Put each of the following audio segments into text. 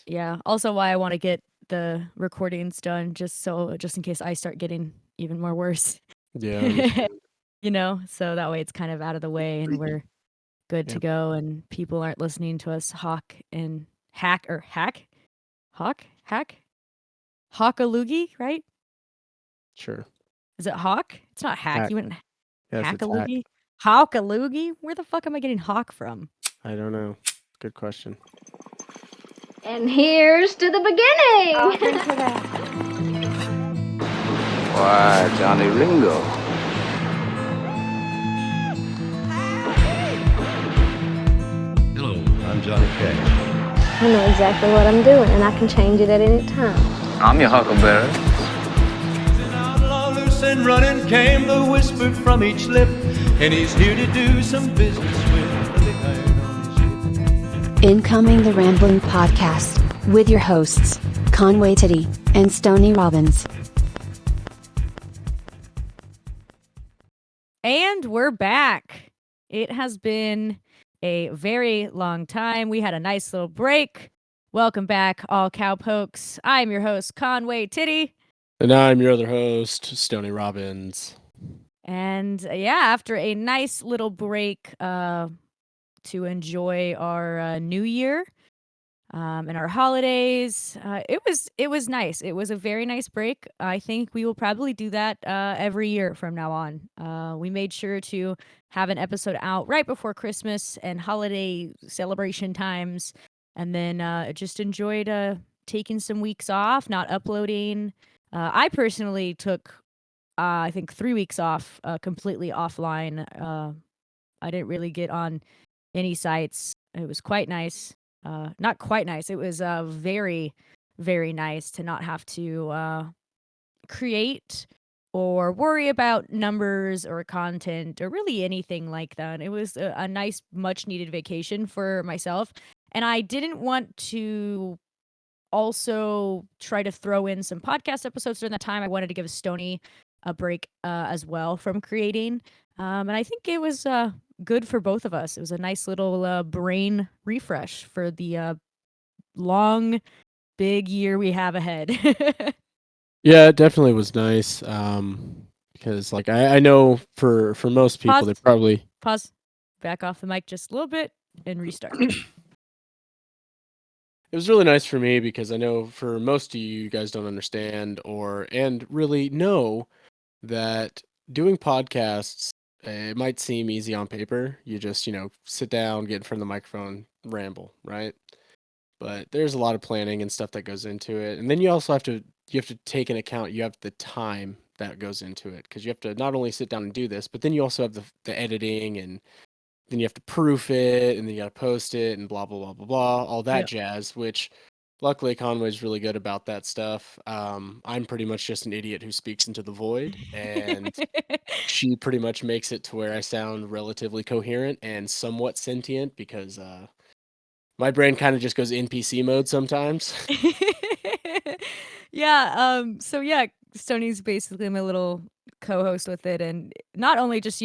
Yeah. Also, why I want to get the recordings done, just in case I start getting even more worse. Yeah, I understand. So that way it's kind of out of the way and we're good Yeah, to go, and people aren't listening to us hawk a loogie, right? sure. Is it hawk? It's not hack. Hack. You wouldn't Yes, hack a it's hack. loogie? Hawk a loogie? Where the fuck am I getting hawk from? I don't know. Good question. And here's to the beginning. I'll drink to that. Why, Johnny Ringo. Hello, I'm Johnny Cash. I know exactly what I'm doing, and I can change it at any time. I'm your huckleberry. An outlaw loose and running came the whisper from each lip, and he's here to do some business with the big iron on his hip. Incoming the Ramblin podcast with your hosts, Conway Titty and Stoney Robbins. And we're back. It has been a very long time. We had a nice little break. Welcome back, all cowpokes. I'm your host, Conway Titty. And I'm your other host, Stoney Robbins. And after a nice little break to enjoy our new year and our holidays, it was nice. It was a very nice break. I think we will probably do that every year from now on. We made sure to have an episode out right before Christmas and holiday celebration times, and then just enjoyed taking some weeks off, not uploading. I personally took I think 3 weeks off, completely offline. I didn't really get on any sites. It was quite nice. Not quite nice. It was very, very nice to not have to create or worry about numbers or content or really anything like that. It was a nice, much needed vacation for myself. And I didn't want to also try to throw in some podcast episodes during that time. I wanted to give Stoney a break as well from creating. And I think it was good for both of us. It was a nice little brain refresh for the long, big year we have ahead. Yeah, it definitely was nice. Because like I know for most people Pause. they probably Pause. Back off the mic just a little bit and restart. It was really nice for me because I know for most of you, you guys don't understand and really know that doing podcasts, it might seem easy on paper. You just, sit down, get in front of the microphone, ramble, right? But there's a lot of planning and stuff that goes into it. And then you also have to take into account you have the time that goes into it, because you have to not only sit down and do this, but then you also have the editing, and then you have to proof it, and then you got to post it, and blah blah blah blah blah, all that Yep. jazz. Which luckily Conway's really good about that stuff. I'm pretty much just an idiot who speaks into the void, and she pretty much makes it to where I sound relatively coherent and somewhat sentient, because my brain kind of just goes NPC mode sometimes. So Stoney's basically my little co-host with it, and not only just,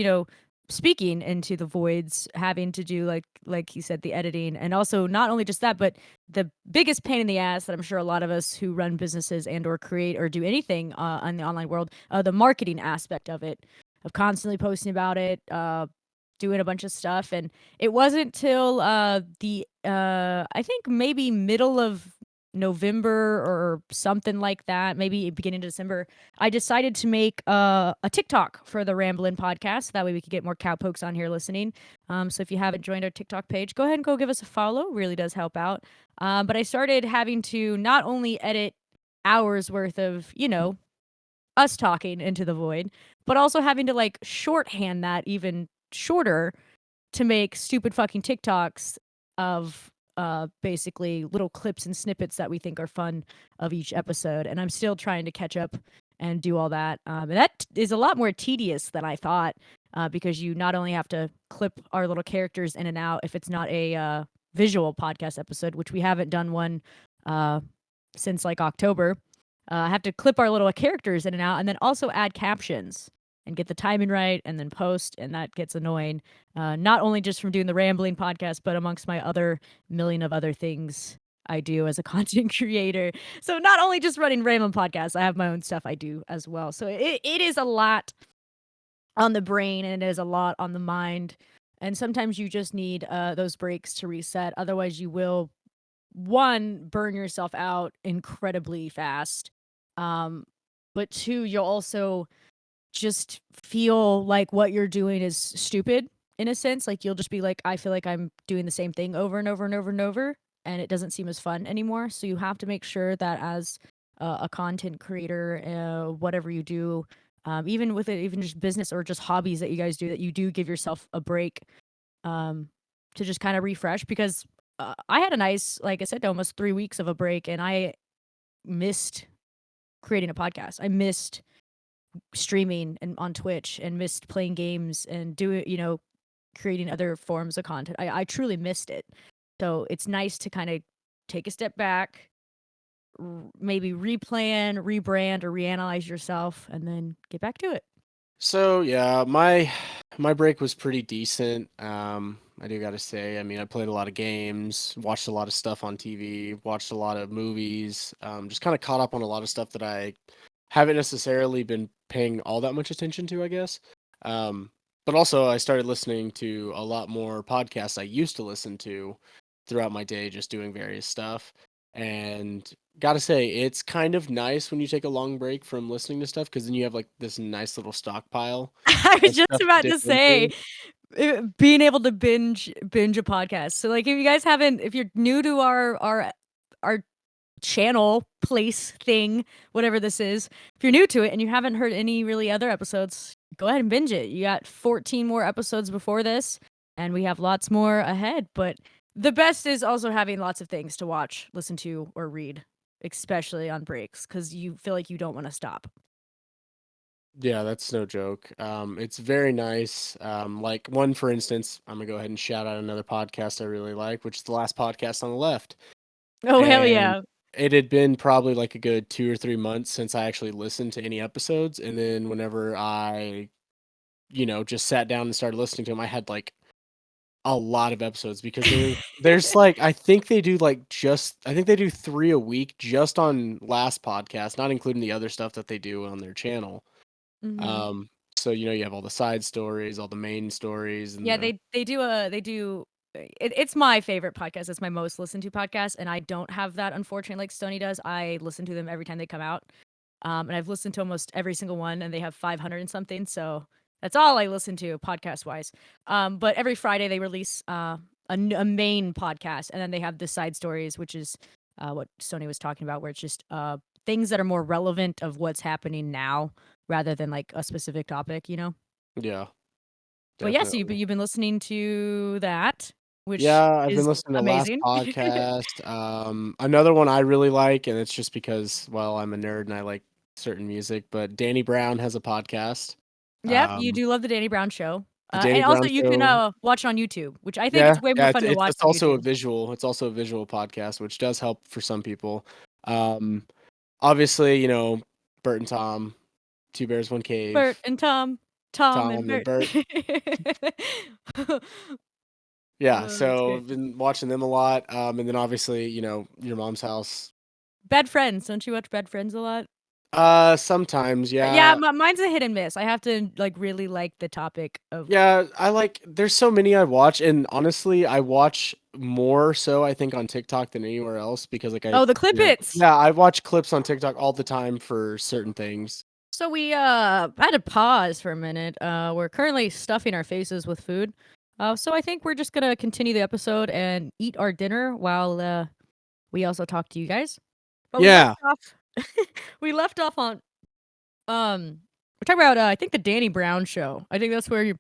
speaking into the voids, having to do like he said, the editing, and also not only just that, but the biggest pain in the ass that I'm sure a lot of us who run businesses and or create or do anything on the online world, the marketing aspect of it, of constantly posting about it, doing a bunch of stuff. And it wasn't till the I think maybe middle of November or something like that, maybe beginning of December, I decided to make a TikTok for the Ramblin podcast. That way we could get more cowpokes on here listening. So if you haven't joined our TikTok page, go ahead and go give us a follow. Really does help out. But I started having to not only edit hours worth of, us talking into the void, but also having to like shorthand that even shorter to make stupid fucking TikToks of basically little clips and snippets that we think are fun of each episode. And I'm still trying to catch up and do all that. And that is a lot more tedious than I thought, because you not only have to clip our little characters in and out if it's not a visual podcast episode, which we haven't done one since like October. I have to clip our little characters in and out, and then also add captions and get the timing right, and then post, and that gets annoying. Not only just from doing the Rambling podcast, but amongst my other million of other things I do as a content creator. So not only just running Ramblin podcasts, I have my own stuff I do as well. So it is a lot on the brain and it is a lot on the mind. And sometimes you just need those breaks to reset. Otherwise, you will one burn yourself out incredibly fast. Um, but two, you'll also just feel like what you're doing is stupid in a sense. Like you'll just be like, I feel like I'm doing the same thing over and over and over and over, and it doesn't seem as fun anymore. So you have to make sure that as a content creator, whatever you do, even with it, even just business or just hobbies that you guys do, that you do give yourself a break um, to just kind of refresh. Because I had a nice, like I said, almost 3 weeks of a break, and I missed creating a podcast. I missed streaming and on Twitch and missed playing games and doing, creating other forms of content. I truly missed it. So it's nice to kind of take a step back, maybe replan, rebrand, or reanalyze yourself, and then get back to it. So yeah, my break was pretty decent. I do gotta say, I mean, I played a lot of games, watched a lot of stuff on TV, watched a lot of movies, just kind of caught up on a lot of stuff that I haven't necessarily been paying all that much attention to, I guess. Um, but also I started listening to a lot more podcasts I used to listen to throughout my day, just doing various stuff. And gotta say, it's kind of nice when you take a long break from listening to stuff because then you have like this nice little stockpile I was of just stuff to about dip to say, into. being able to binge a podcast. So like, if you guys haven't, if you're new to our channel place thing, whatever this is, if you're new to it and you haven't heard any really other episodes, go ahead and binge it. You got 14 more episodes before this, and we have lots more ahead. But the best is also having lots of things to watch, listen to, or read, especially on breaks, because you feel like you don't want to stop. Yeah, that's no joke. It's very nice. Like one, for instance, I'm gonna go ahead and shout out another podcast I really like, which is the last podcast on the left. Oh, hell And yeah. it had been probably like a good 2 or 3 months since I actually listened to any episodes. And then whenever I, just sat down and started listening to them, I had like a lot of episodes because there's like I think they do 3 a week just on last podcast, not including the other stuff that they do on their channel. Mhm. Um, so you have all the side stories, all the main stories, and Yeah, they do it's my favorite podcast. It's my most listened to podcast, and I don't have that, unfortunately, like Stoney does. I listen to them every time they come out. And I've listened to almost every single one, and they have 500 and something, so that's all I listen to podcast-wise. But every Friday they release, a main podcast, and then they have the side stories, which is, what Stoney was talking about, where it's just, things that are more relevant of what's happening now rather than, like, a specific topic, you know? yeah, But yeah, so definitely. you've been listening to that, which Yeah, I've been is listening to Last amazing. Podcast. Another one I really like, and it's just because, well, I'm a nerd and I like certain music, but Danny Brown has a podcast. Yep, you Um, do love the Danny Brown Show. the Danny And also Brown you can, Show. watch it on YouTube, which I think Yeah, it's way more yeah, fun to watch it's on also a YouTube. visual. It's also a visual podcast, which does help for some people. Um, obviously, Bert and Tom, Two Bears, One Bert Cave, and Tom, Tom and Tom and Bert. Bert. Yeah, Oh, that's so great. I've been watching them a lot. And then obviously, Your Mom's House. Bad Friends, don't you watch Bad Friends a lot? Sometimes, Yeah, yeah. mine's a hit and miss. I have to, like, really like the topic of. Yeah, there's so many I watch, and honestly, I watch more so I think on TikTok than anywhere else because like Oh, the Clip Its! yeah, I watch clips on TikTok all the time for certain things. So we had to pause for a minute. We're currently stuffing our faces with food. So I think we're just gonna continue the episode and eat our dinner while we also talk to you guys. But we left Yeah. off we left off on we're talking about I think the Danny Brown show. I think that's where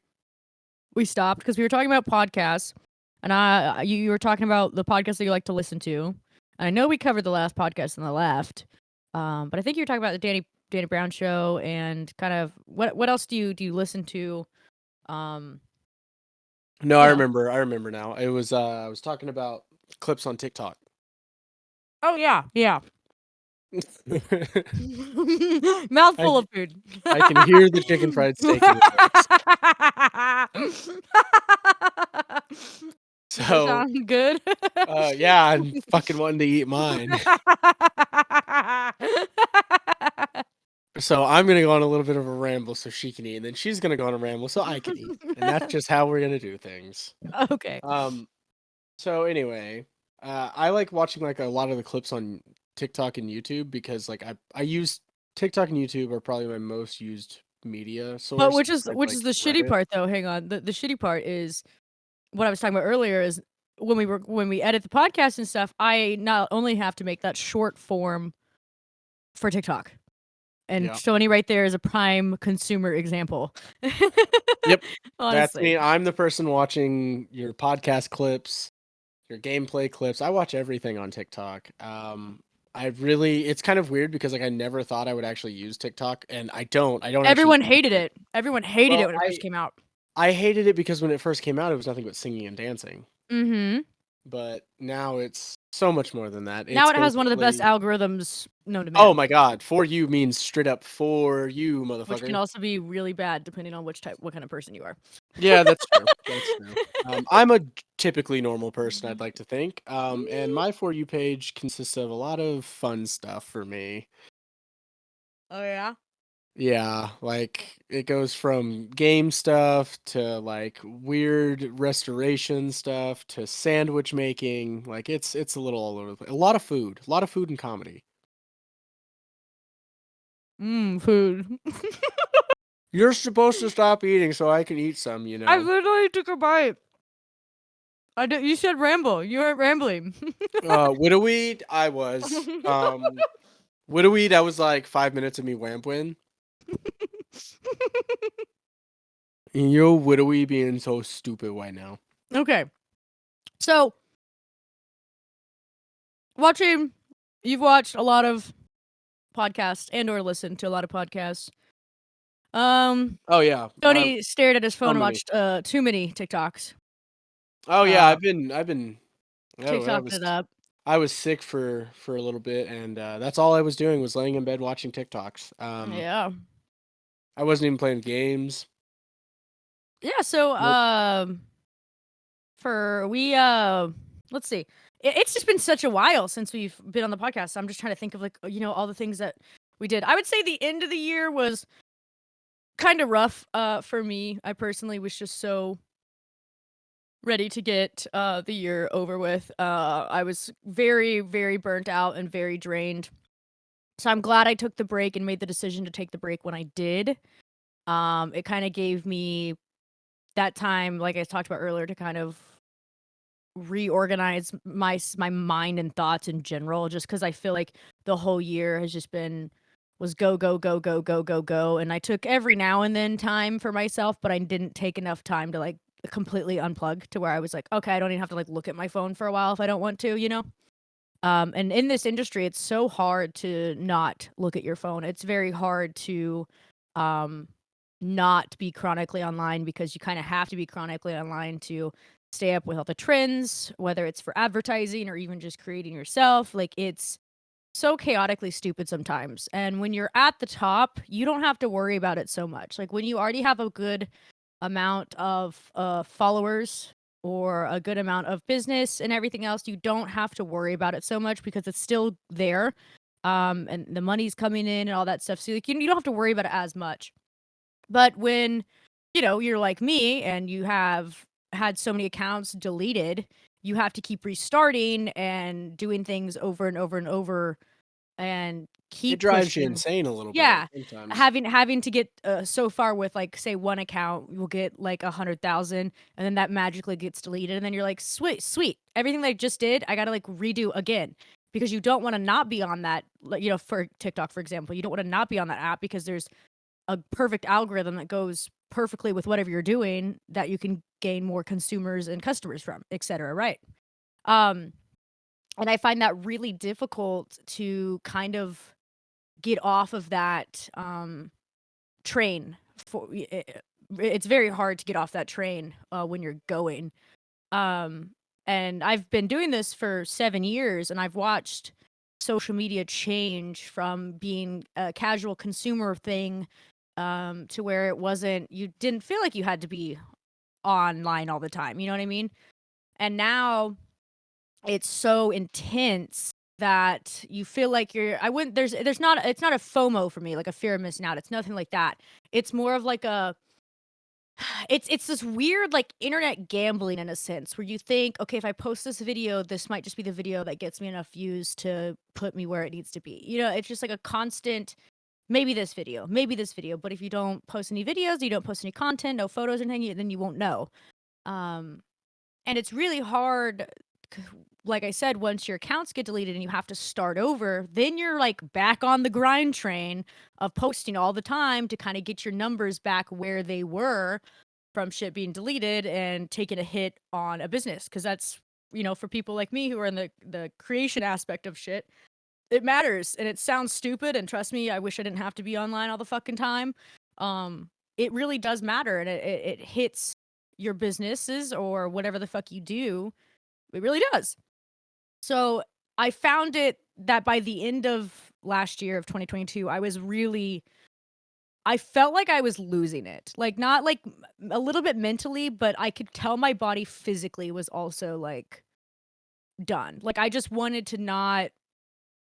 we stopped because we were talking about podcasts, and you were talking about the podcast that you like to listen to. And I know we covered the last podcast on the left, but I think you were talking about the Danny Brown show and kind of what else do you listen to? Um, No, you I know. remember. I remember now. It was I was talking about clips on TikTok. Oh yeah, yeah. I Mouthful of food. I can hear the chicken fried steak in your voice. Does that So, sound good? yeah, I'm fucking wanting to eat mine. So I'm gonna go on a little bit of a ramble so she can eat, and then she's gonna go on a ramble so I can eat, and that's just how we're gonna do things. Okay. Um, so anyway, I like watching like a lot of the clips on TikTok and YouTube because like I use TikTok and YouTube are probably my most used media But source. which is Besides, which like is the shitty Reddit. part though, hang on. The shitty part is what I was talking about earlier is when we edit the podcast and stuff, I not only have to make that short form for TikTok. And Yeah. Stoney right there is a prime consumer example. Yep. That's Honestly. me. I'm the person watching your podcast clips, your gameplay clips. I watch everything on TikTok. It's kind of weird because like I never thought I would actually use TikTok, and I don't. I don't actually Everyone use hated it. it. Everyone hated it Well, when it first came out. I hated it because when it first came out, it was nothing but singing and dancing. Mhm. But now it's so much more than that. Now It's it has one of the best basically, algorithms known to oh man, my god, for you means straight up for you, which can motherfucker. also be really bad depending on what kind of person you are. Yeah, that's true. That's true. I'm a typically normal person, I'd like to think. And my For You page consists of a lot of fun stuff for me. Oh yeah. Yeah, like it goes from game stuff to like weird restoration stuff to sandwich making. Like it's a little all over the place. A lot of food and comedy. Food. You're supposed to stop eating so I can eat some, you I know. literally took a bite. I did. You said ramble. You weren't rambling. Widowweed, I was. Widowweed, that was like 5 minutes of me wampwin. And yo, Widowweed being so stupid right now. Okay. So watching, you've watched a lot of podcasts and or listened to a lot of podcasts. Oh yeah, Tony stared at his phone so and many. watched too many TikToks. Oh yeah, Uh, I've been. Oh, TikToking it up. I was sick for a little bit, and that's all I was doing was laying in bed watching TikToks. Yeah. I wasn't even playing games. Yeah. So Nope. for we let's see. It's just been such a while since we've been on the podcast. So I'm just trying to think of like all the things that we did. I would say the end of the year was kind of rough for me. I personally was just so ready to get the year over with. I was very very burnt out and very drained. So I'm glad I took the break and made the decision to take the break when I did. It kind of gave me that time, like I talked about earlier, to kind of reorganize my mind and thoughts in general, just because I feel like the whole year has just been was go go go go go go go, and I took every now and then time for myself, but I didn't take enough time to like completely unplug to where I was like, okay, I don't even have to like look at my phone for a while if I don't want to, and in this industry it's so hard to not look at your phone. It's very hard to um not be chronically online because you kind of have to be chronically online to stay up with all the trends, whether it's for advertising or even just creating yourself. Like it's so chaotically stupid sometimes. And when you're at the top, you don't have to worry about it so much. Like when you already have a good amount of followers or a good amount of business and everything else, you don't have to worry about it so much because it's still there. And the money's coming in and all that stuff. So like you don't have to worry about it as much. But when, you're like me and you have had so many accounts deleted, you have to keep restarting and doing things over and over and over and It keep drives you pushing. insane a little bit Yeah, sometimes. having to get so far with like say one account, you'll get like 100,000, and then that magically gets deleted, and then you're like, sweet, sweet, everything that I just did, I gotta like redo again because you don't want to not be on that. Like, for TikTok, for example, you don't want to not be on that app because there's a perfect algorithm that goes perfectly with whatever you're doing that you can gain more consumers and customers from, etc. Right? Um, and I find that really difficult to kind of get off of that train it's very hard to get off that train when you're going and I've been doing this for 7 years and I've watched social media change from being a casual consumer thing to where you didn't feel like you had to be online all the time, you know what I mean? And now it's so intense that you feel like I wouldn't, there's not, it's not a FOMO for me, like a fear of missing out. It's nothing like that. It's more of like it's this weird like internet gambling in a sense where you think, okay, if I post this video, this might just be the video that gets me enough views to put me where it needs to be. It's just like a constant, maybe this video, maybe this video. But if you don't post any videos, you don't post any content, no photos or anything, then you won't know. And it's really hard, like I said, once your accounts get deleted and you have to start over, then you're like back on the grind train of posting all the time to kind of get your numbers back where they were from shit being deleted and taking a hit on a business. Because that's, for people like me who are in the creation aspect of shit, it matters. And it sounds stupid. And trust me, I wish I didn't have to be online all the fucking time. It really does matter. And it hits your businesses or whatever the fuck you do. It really does. So I found it that by the end of last year of 2022, I felt like I was losing it. Like, not like a little bit mentally, but I could tell my body physically was also like done. Like, I just wanted to not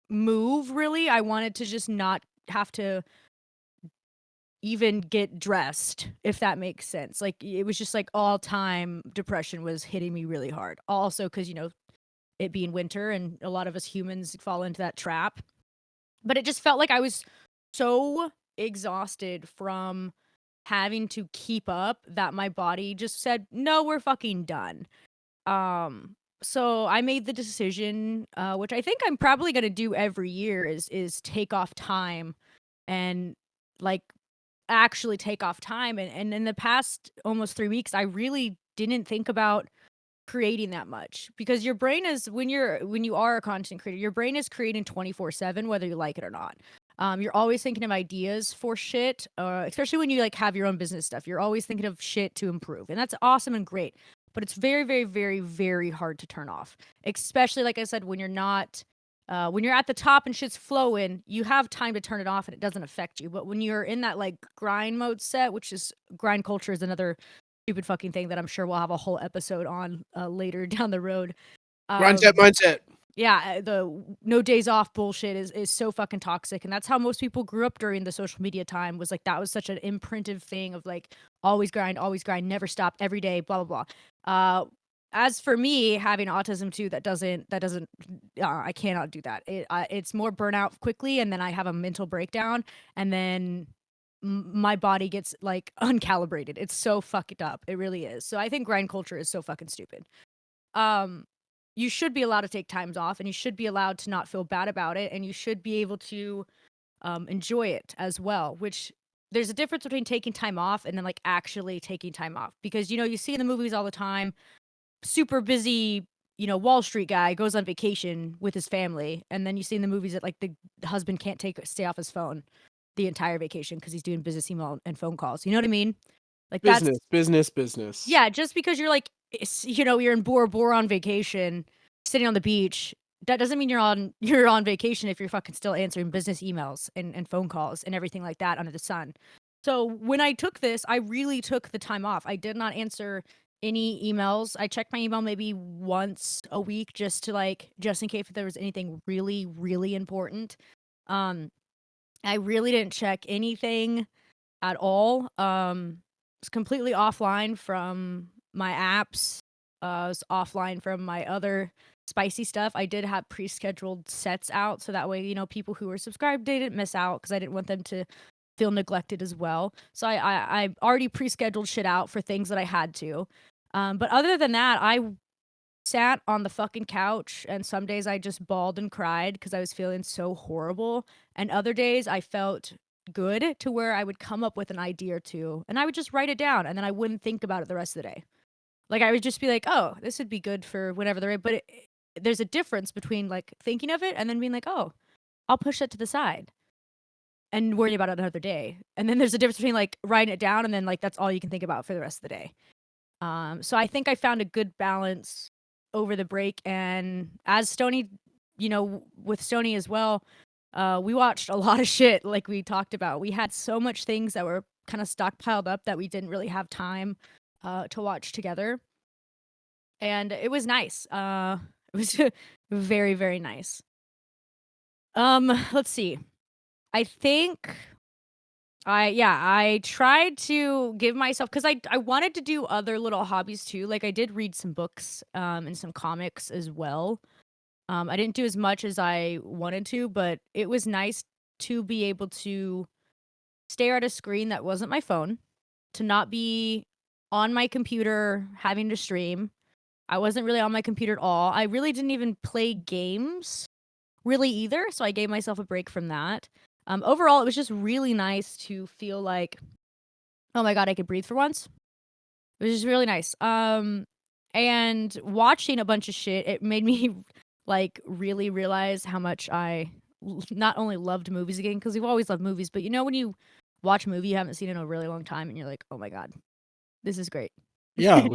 move really. I wanted to just not have to even get dressed, if that makes sense. Like, it was just like all time depression was hitting me really hard. Also, because, it being winter and a lot of us humans fall into that trap. But it just felt like I was so exhausted from having to keep up that my body just said, no, we're fucking done. So I made the decision, which I think I'm probably going to do every year, is take off time and like actually take off time. And in the past almost 3 weeks, I really didn't think about creating that much, because your brain is, when you are a content creator, your brain is creating 24/7, whether you like it or not. You're always thinking of ideas for shit, especially when you like have your own business stuff. You're always thinking of shit to improve, and that's awesome and great. But it's very, very, very, very hard to turn off, especially like I said, when you're not. When you're at the top and shit's flowing, you have time to turn it off and it doesn't affect you. But when you're in that like grind mode set, which is grind culture, is another stupid fucking thing that I'm sure we'll have a whole episode on later down the road. Mindset. Yeah, the no days off bullshit is so fucking toxic, and that's how most people grew up during the social media time. Was like, that was such an imprinted thing of like always grind, never stop, every day, blah blah blah. As for me having autism too, that doesn't I cannot do that. It's more burnout quickly, and then I have a mental breakdown, and then my body gets like uncalibrated. It's so fucked up. It really is. So I think grind culture is so fucking stupid. You should be allowed to take times off, and you should be allowed to not feel bad about it, and you should be able to enjoy it as well, which there's a difference between taking time off and then like actually taking time off, because you see in the movies all the time, super busy, Wall Street guy goes on vacation with his family, and then you see in the movies that like the husband can't stay off his phone the entire vacation because he's doing business email and phone calls. You know what I mean? Like, that's Business. yeah, just because you're like, you're in Bora Bora on vacation, sitting on the beach, that doesn't mean you're on vacation if you're fucking still answering business emails and phone calls and everything like that under the sun. So when I took this, I really took the time off. I did not answer any emails. I checked my email maybe once a week just in case if there was anything really, really important. I really didn't check anything at all. Was completely offline from my apps. Was offline from my other spicy stuff. I did have pre-scheduled sets out, so that way, people who were subscribed didn't miss out, because I didn't want them to feel neglected as well. So I already pre-scheduled shit out for things that I had to. But other than that, I sat on the fucking couch, and some days I just bawled and cried because I was feeling so horrible, and other days I felt good to where I would come up with an idea or two, and I would just write it down, and then I wouldn't think about it the rest of the day. Like, I would just be like, oh, this would be good for whenever they're right. But there's a difference between like thinking of it and then being like, oh, I'll push that to the side and worry about it another day. And then there's a difference between like writing it down and then like that's all you can think about for the rest of the day. So I think I found a good balance over the break. And as Stoney, with Stoney as well, we watched a lot of shit like we talked about. We had so much things that were kind of stockpiled up that we didn't really have time to watch together. and it was nice. It was very, very nice. Let's see. I think I tried to give myself, because I wanted to do other little hobbies too. Like I did read some books and some comics as well. I didn't do as much as I wanted to, but it was nice to be able to stare at a screen that wasn't my phone, to not be on my computer having to stream. I wasn't really on my computer at all. I really didn't even play games really either, so I gave myself a break from that. Overall, it was just really nice to feel like, oh my god, I could breathe for once. It was just really nice. And watching a bunch of shit, it made me like really realize how much not only loved movies again, because we've always loved movies, but you know when you watch a movie you haven't seen in a really long time and you're like, oh my god, this is great. Yeah,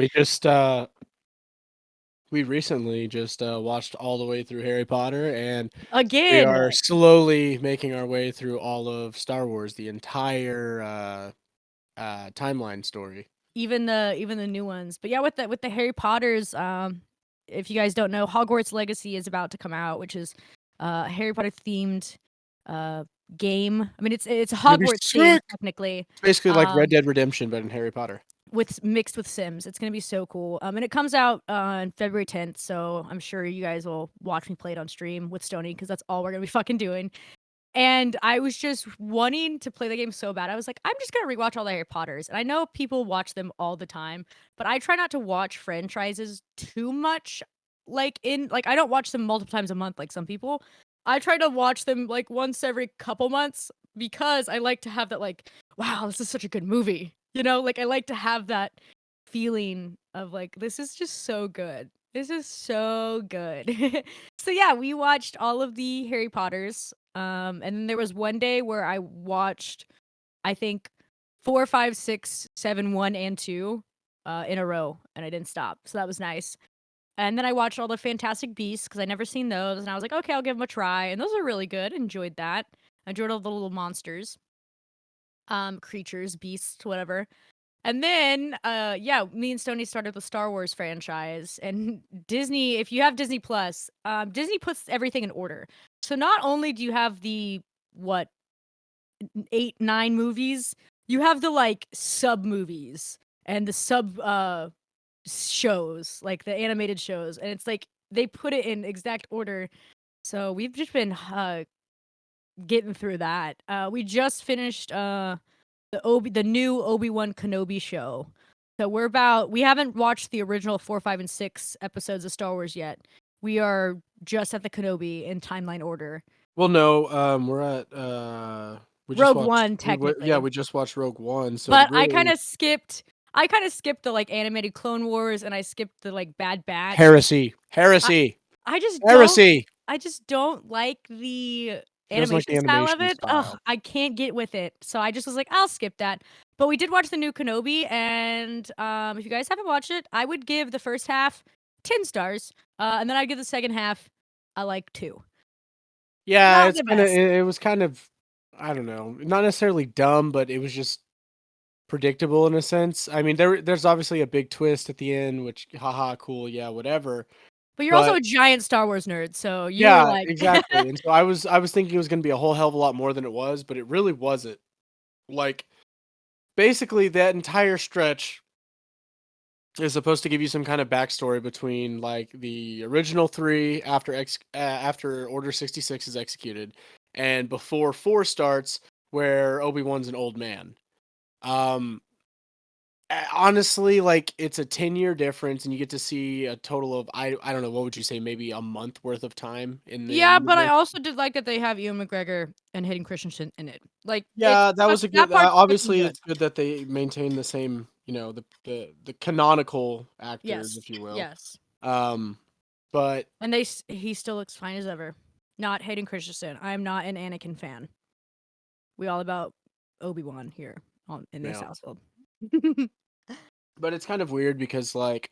we recently just watched all the way through Harry Potter, and we Again, are slowly making our way through all of Star Wars, the entire timeline story. even the new ones. But yeah, with the Harry Potters, if you guys don't know, Hogwarts Legacy is about to come out, which is a Harry Potter themed uh game. I mean, it's Gonna be Hogwarts themed sick. technically. It's basically like Red Um Dead Redemption, but in Harry Potter. with mixed with Sims. It's gonna be so cool. And it comes out on February 10th, so I'm sure you guys will watch me play it on stream with Stony, because that's all we're gonna be fucking doing. And I was just wanting to play the game so bad. I was like, I'm just gonna rewatch all the Harry Potters. And I know people watch them all the time, but I try not to watch franchises too much. Like I don't watch them multiple times a month like some people. I try to watch them like once every couple months, because I like to have that like, wow, this is such a good movie. You know, like I like to have that feeling of like, this is just so good. This is so good. So yeah, we watched all of the Harry Potters. And then there was one day where I watched, I think, 4, 5, 6, 7, 1, and 2 in a row, and I didn't stop. So that was nice. And then I watched all the Fantastic Beasts, because I never seen those, and I was like, okay, I'll give them a try. And those are really good. Enjoyed that. Enjoyed all the little monsters, creatures, beasts, whatever. And then, yeah, me and Stoney started the Star Wars franchise, and Disney. If you have Disney Plus, Disney puts everything in order. So not only do you have the what 8, 9 movies, you have the like sub movies and the sub shows, like the animated shows, and it's like they put it in exact order. So we've just been getting through that. We just finished the new Obi-Wan Kenobi show. So we haven't watched the original 4, 5, and 6 episodes of Star Wars yet. We are just at the Kenobi in timeline order. Well, no, we're at we just Rogue watched One, technically. we just watched Rogue One, so But really I kind of skipped the like animated Clone Wars, and I skipped the like Bad Batch. heresy, I, heresy, I just don't heresy. I just don't like the She doesn't like the animation style of animation it. Ugh, style. I can't get with it. So I just was like, I'll skip that. But we did watch the new Kenobi, and if you guys haven't watched it, I would give the first half 10 stars, and then I'd give the second half I like 2. Yeah, Not it's the kind of best. it was kind of, I don't know, not necessarily dumb, but it was just predictable in a sense. I mean, there's obviously a big twist at the end, which haha, cool, yeah, whatever. But you're also But a giant Star Wars nerd, so you were yeah, like exactly. And so I was thinking it was going to be a whole hell of a lot more than it was, but it really wasn't. Like basically that entire stretch is supposed to give you some kind of backstory between like the original 3 after Order 66 is executed and before 4 starts, where Obi-Wan's an old man. Um Honestly, like it's a 10-year difference, and you get to see a total of I don't know, what would you say, maybe a month worth of time in the Yeah, but I universe. also did like that they have Ewan McGregor and Hayden Christensen in it. Like, Yeah, that was a that good. part's looking Obviously, good. it's good that they maintain the same, the canonical actors, Yes, if you will. yes. Um, but And he still looks fine as ever. Not Hayden Christensen. I'm not an Anakin fan. We all about Obi-Wan here in this yeah, household. but it's kind of weird because like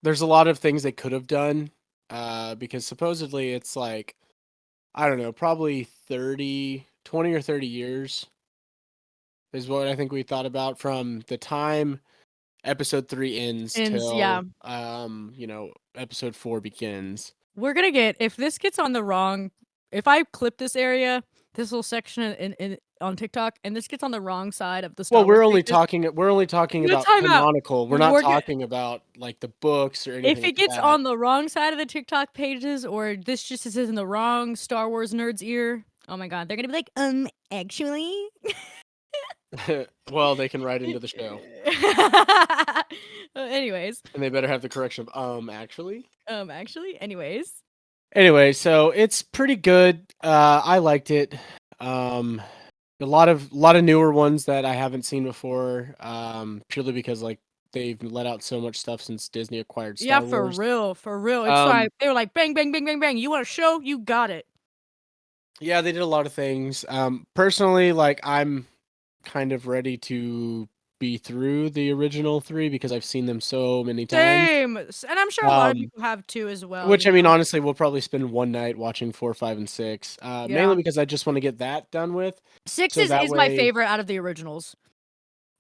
there's a lot of things they could have done. Because supposedly it's like I don't know, probably 20 or 30 years is what I think we thought about from the time episode 3 ends Ends, yeah. till episode 4 begins. We're gonna get if this gets on the wrong if I clip this area, this little section in on TikTok, and this gets on the wrong side of the Well, Star Wars pages, we're only talking no about time out. canonical. We're not We're gonna talking about like the books or anything if it like gets that. on the wrong side of the TikTok pages, or this just is in the wrong Star Wars nerd's ear, oh my god, they're gonna be like, actually. Well, they can write into the show. Anyways, And they better have the correction of actually. anyways. Anyway, so it's pretty good. I liked it. A lot of newer ones that I haven't seen before. Purely because like they've let out so much stuff since Disney acquired Yeah, Star Wars. for real. It's Um, like they were like bang, bang, bang, bang, bang. You want a show? You got it. yeah, they did a lot of things. Personally, like I'm kind of ready to be through the original 3 because I've seen them so many times. Same, and I'm sure a lot of Um, people have too as well. which You I mean, know? honestly, we'll probably spend one night watching 4, 5, and 6. Yeah, Mainly because I just want to get that done with. six So that is my way, favorite out of the originals.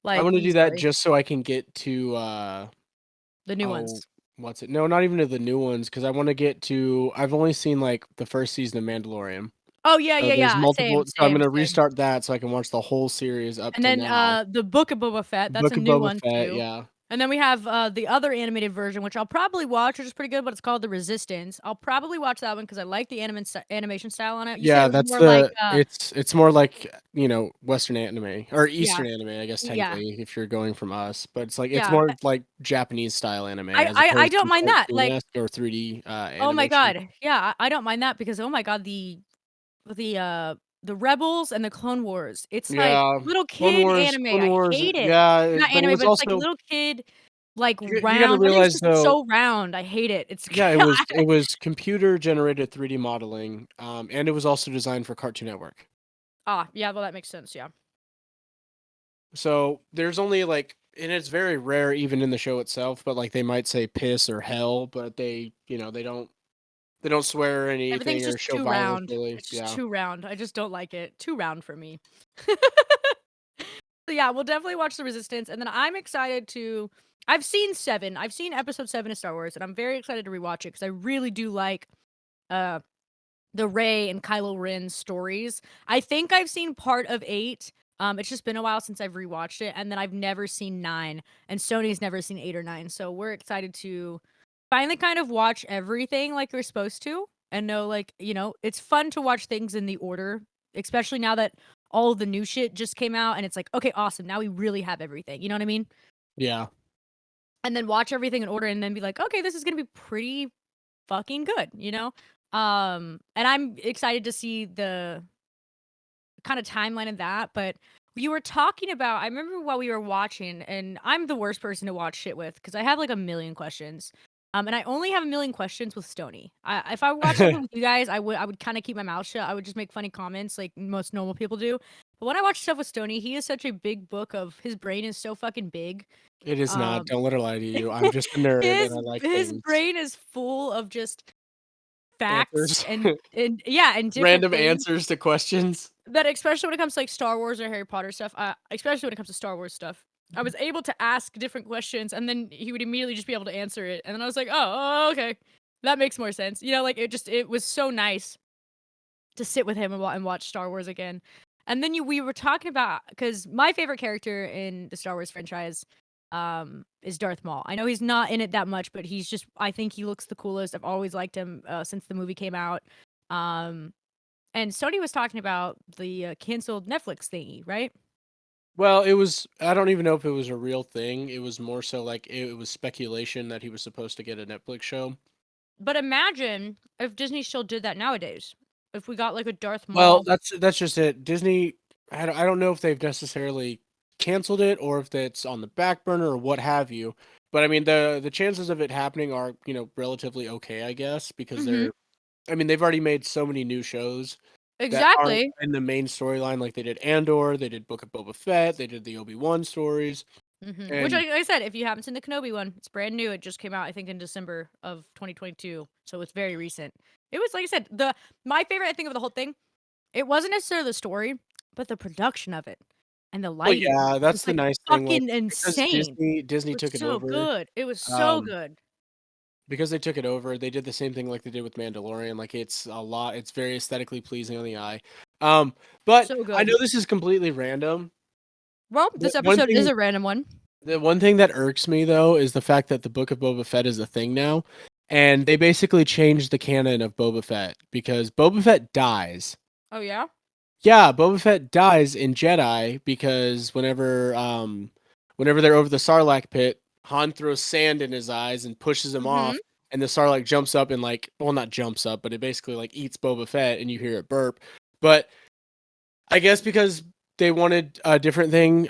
I'm Like gonna do that easily just so I can get to the new oh, ones. what's it? No, not even to the new ones because I want to get to. I've only seen like the first season of Mandalorian. Oh yeah, So yeah, there's yeah. multiple. Same, So I'm same, gonna same. restart that so I can watch the whole series up And to then now. the Book of Boba Fett. That's a Book of new Boba one Fett, too. yeah. And then we have the other animated version, which I'll probably watch, which is pretty good, but it's called The Resistance. I'll probably watch that one because I like the animation style on it. You said Yeah, it was that's more like it's more like, Western anime or yeah, Eastern anime, I guess yeah, technically if you're going from us, but it's like it's yeah. more like Japanese style anime as I opposed don't to mind that. Like, cartoon-esque or 3D oh my animation. god, yeah, I don't mind that because oh my god, the Rebels and the Clone Wars. It's like Yeah, little kid anime. Clone I Wars, hate it. yeah, Not but it anime, was but it's like also little kid, like you gotta round. Everything's realize just though, so round. I hate it. It's yeah, it was computer generated 3D modeling, and it was also designed for Cartoon Network. yeah, well that makes sense. Yeah. So there's only like, and it's very rare even in the show itself, but like they might say piss or hell, but they don't swear or anything Everything's or just show too violence round. really. It's just Yeah. too round. I just don't like it. Too round for me. So yeah, we'll definitely watch The Resistance, and then I'm excited to. I've seen 7. I've seen episode 7 of Star Wars, and I'm very excited to rewatch it because I really do like uh the Rey and Kylo Ren stories. I think I've seen part of 8. It's just been a while since I've rewatched it, and then I've never seen 9, and Sony's never seen 8 or 9. So we're excited to finally kind of watch everything like we're supposed to, and know like it's fun to watch things in the order, especially now that all of the new shit just came out, and it's like okay, awesome. Now we really have everything. You know what I mean? Yeah. And then watch everything in order, and then be like, okay, this is gonna be pretty fucking good. And I'm excited to see the kind of timeline of that. But you were talking about, I remember while we were watching, and I'm the worst person to watch shit with because I have like a million questions. And I only have a million questions with Stony. If I watch something with you guys, I would kind of keep my mouth shut. I would just make funny comments like most normal people do. But when I watch stuff with Stony, he is such a big book of his brain is so fucking big. It is not. Um, Don't let her lie to you. I'm just a nerd and his I like his things. brain is full of just facts Answers. and yeah, and different Random things answers to questions. that especially when it comes to like Star Wars or Harry Potter stuff, especially when it comes to Star Wars stuff, I was able to ask different questions and then he would immediately just be able to answer it. And then I was like, oh, okay. That makes more sense. Like it was so nice to sit with him and watch Star Wars again. And then we were talking about because my favorite character in the Star Wars franchise is Darth Maul. I know he's not in it that much, but I think he looks the coolest. I've always liked him since the movie came out. Um and Sony was talking about the canceled Netflix thingy, right? Well, I don't even know if it was a real thing. It was more so like it was speculation that he was supposed to get a Netflix show. But imagine if Disney still did that nowadays. If we got like a Darth Well, Maul. that's just it. Disney, I don't know if they've necessarily canceled it or if it's on the back burner or what have you. But I mean, the chances of it happening are, relatively okay, I guess, because Hmm. they've already made so many new shows that aren't Exactly. in the main storyline. Like they did Andor, they did Book of Boba Fett, they did the Obi-Wan stories, Which, and like I said, if you haven't seen the Kenobi one, it's brand new. It just came out, I think, in December of 2022, so it's very recent. It was, like I said, my favorite, I think, of the whole thing. It wasn't necessarily the story, but the production of it, and the Well, lighting yeah, that's was, the like, nice thing, like, fucking because insane. Disney It was took it so over, good. It was so um, good. because they took it over, they did the same thing like they did with Mandalorian, like, it's very aesthetically pleasing on the eye. Um, but So I good. know this is completely random. Well, The this one episode is thing a random one. the one thing that irks me, though, is the fact that the Book of Boba Fett is a thing now, and they basically changed the canon of Boba Fett, because Boba Fett dies. Oh, yeah? Yeah, Boba Fett dies in Jedi because whenever they're over the Sarlacc pit, Han throws sand in his eyes and pushes him Mhm. off, and the Sarlacc jumps up and like, well, not jumps up, but it basically like eats Boba Fett, and you hear it burp. But I guess because they wanted a different thing,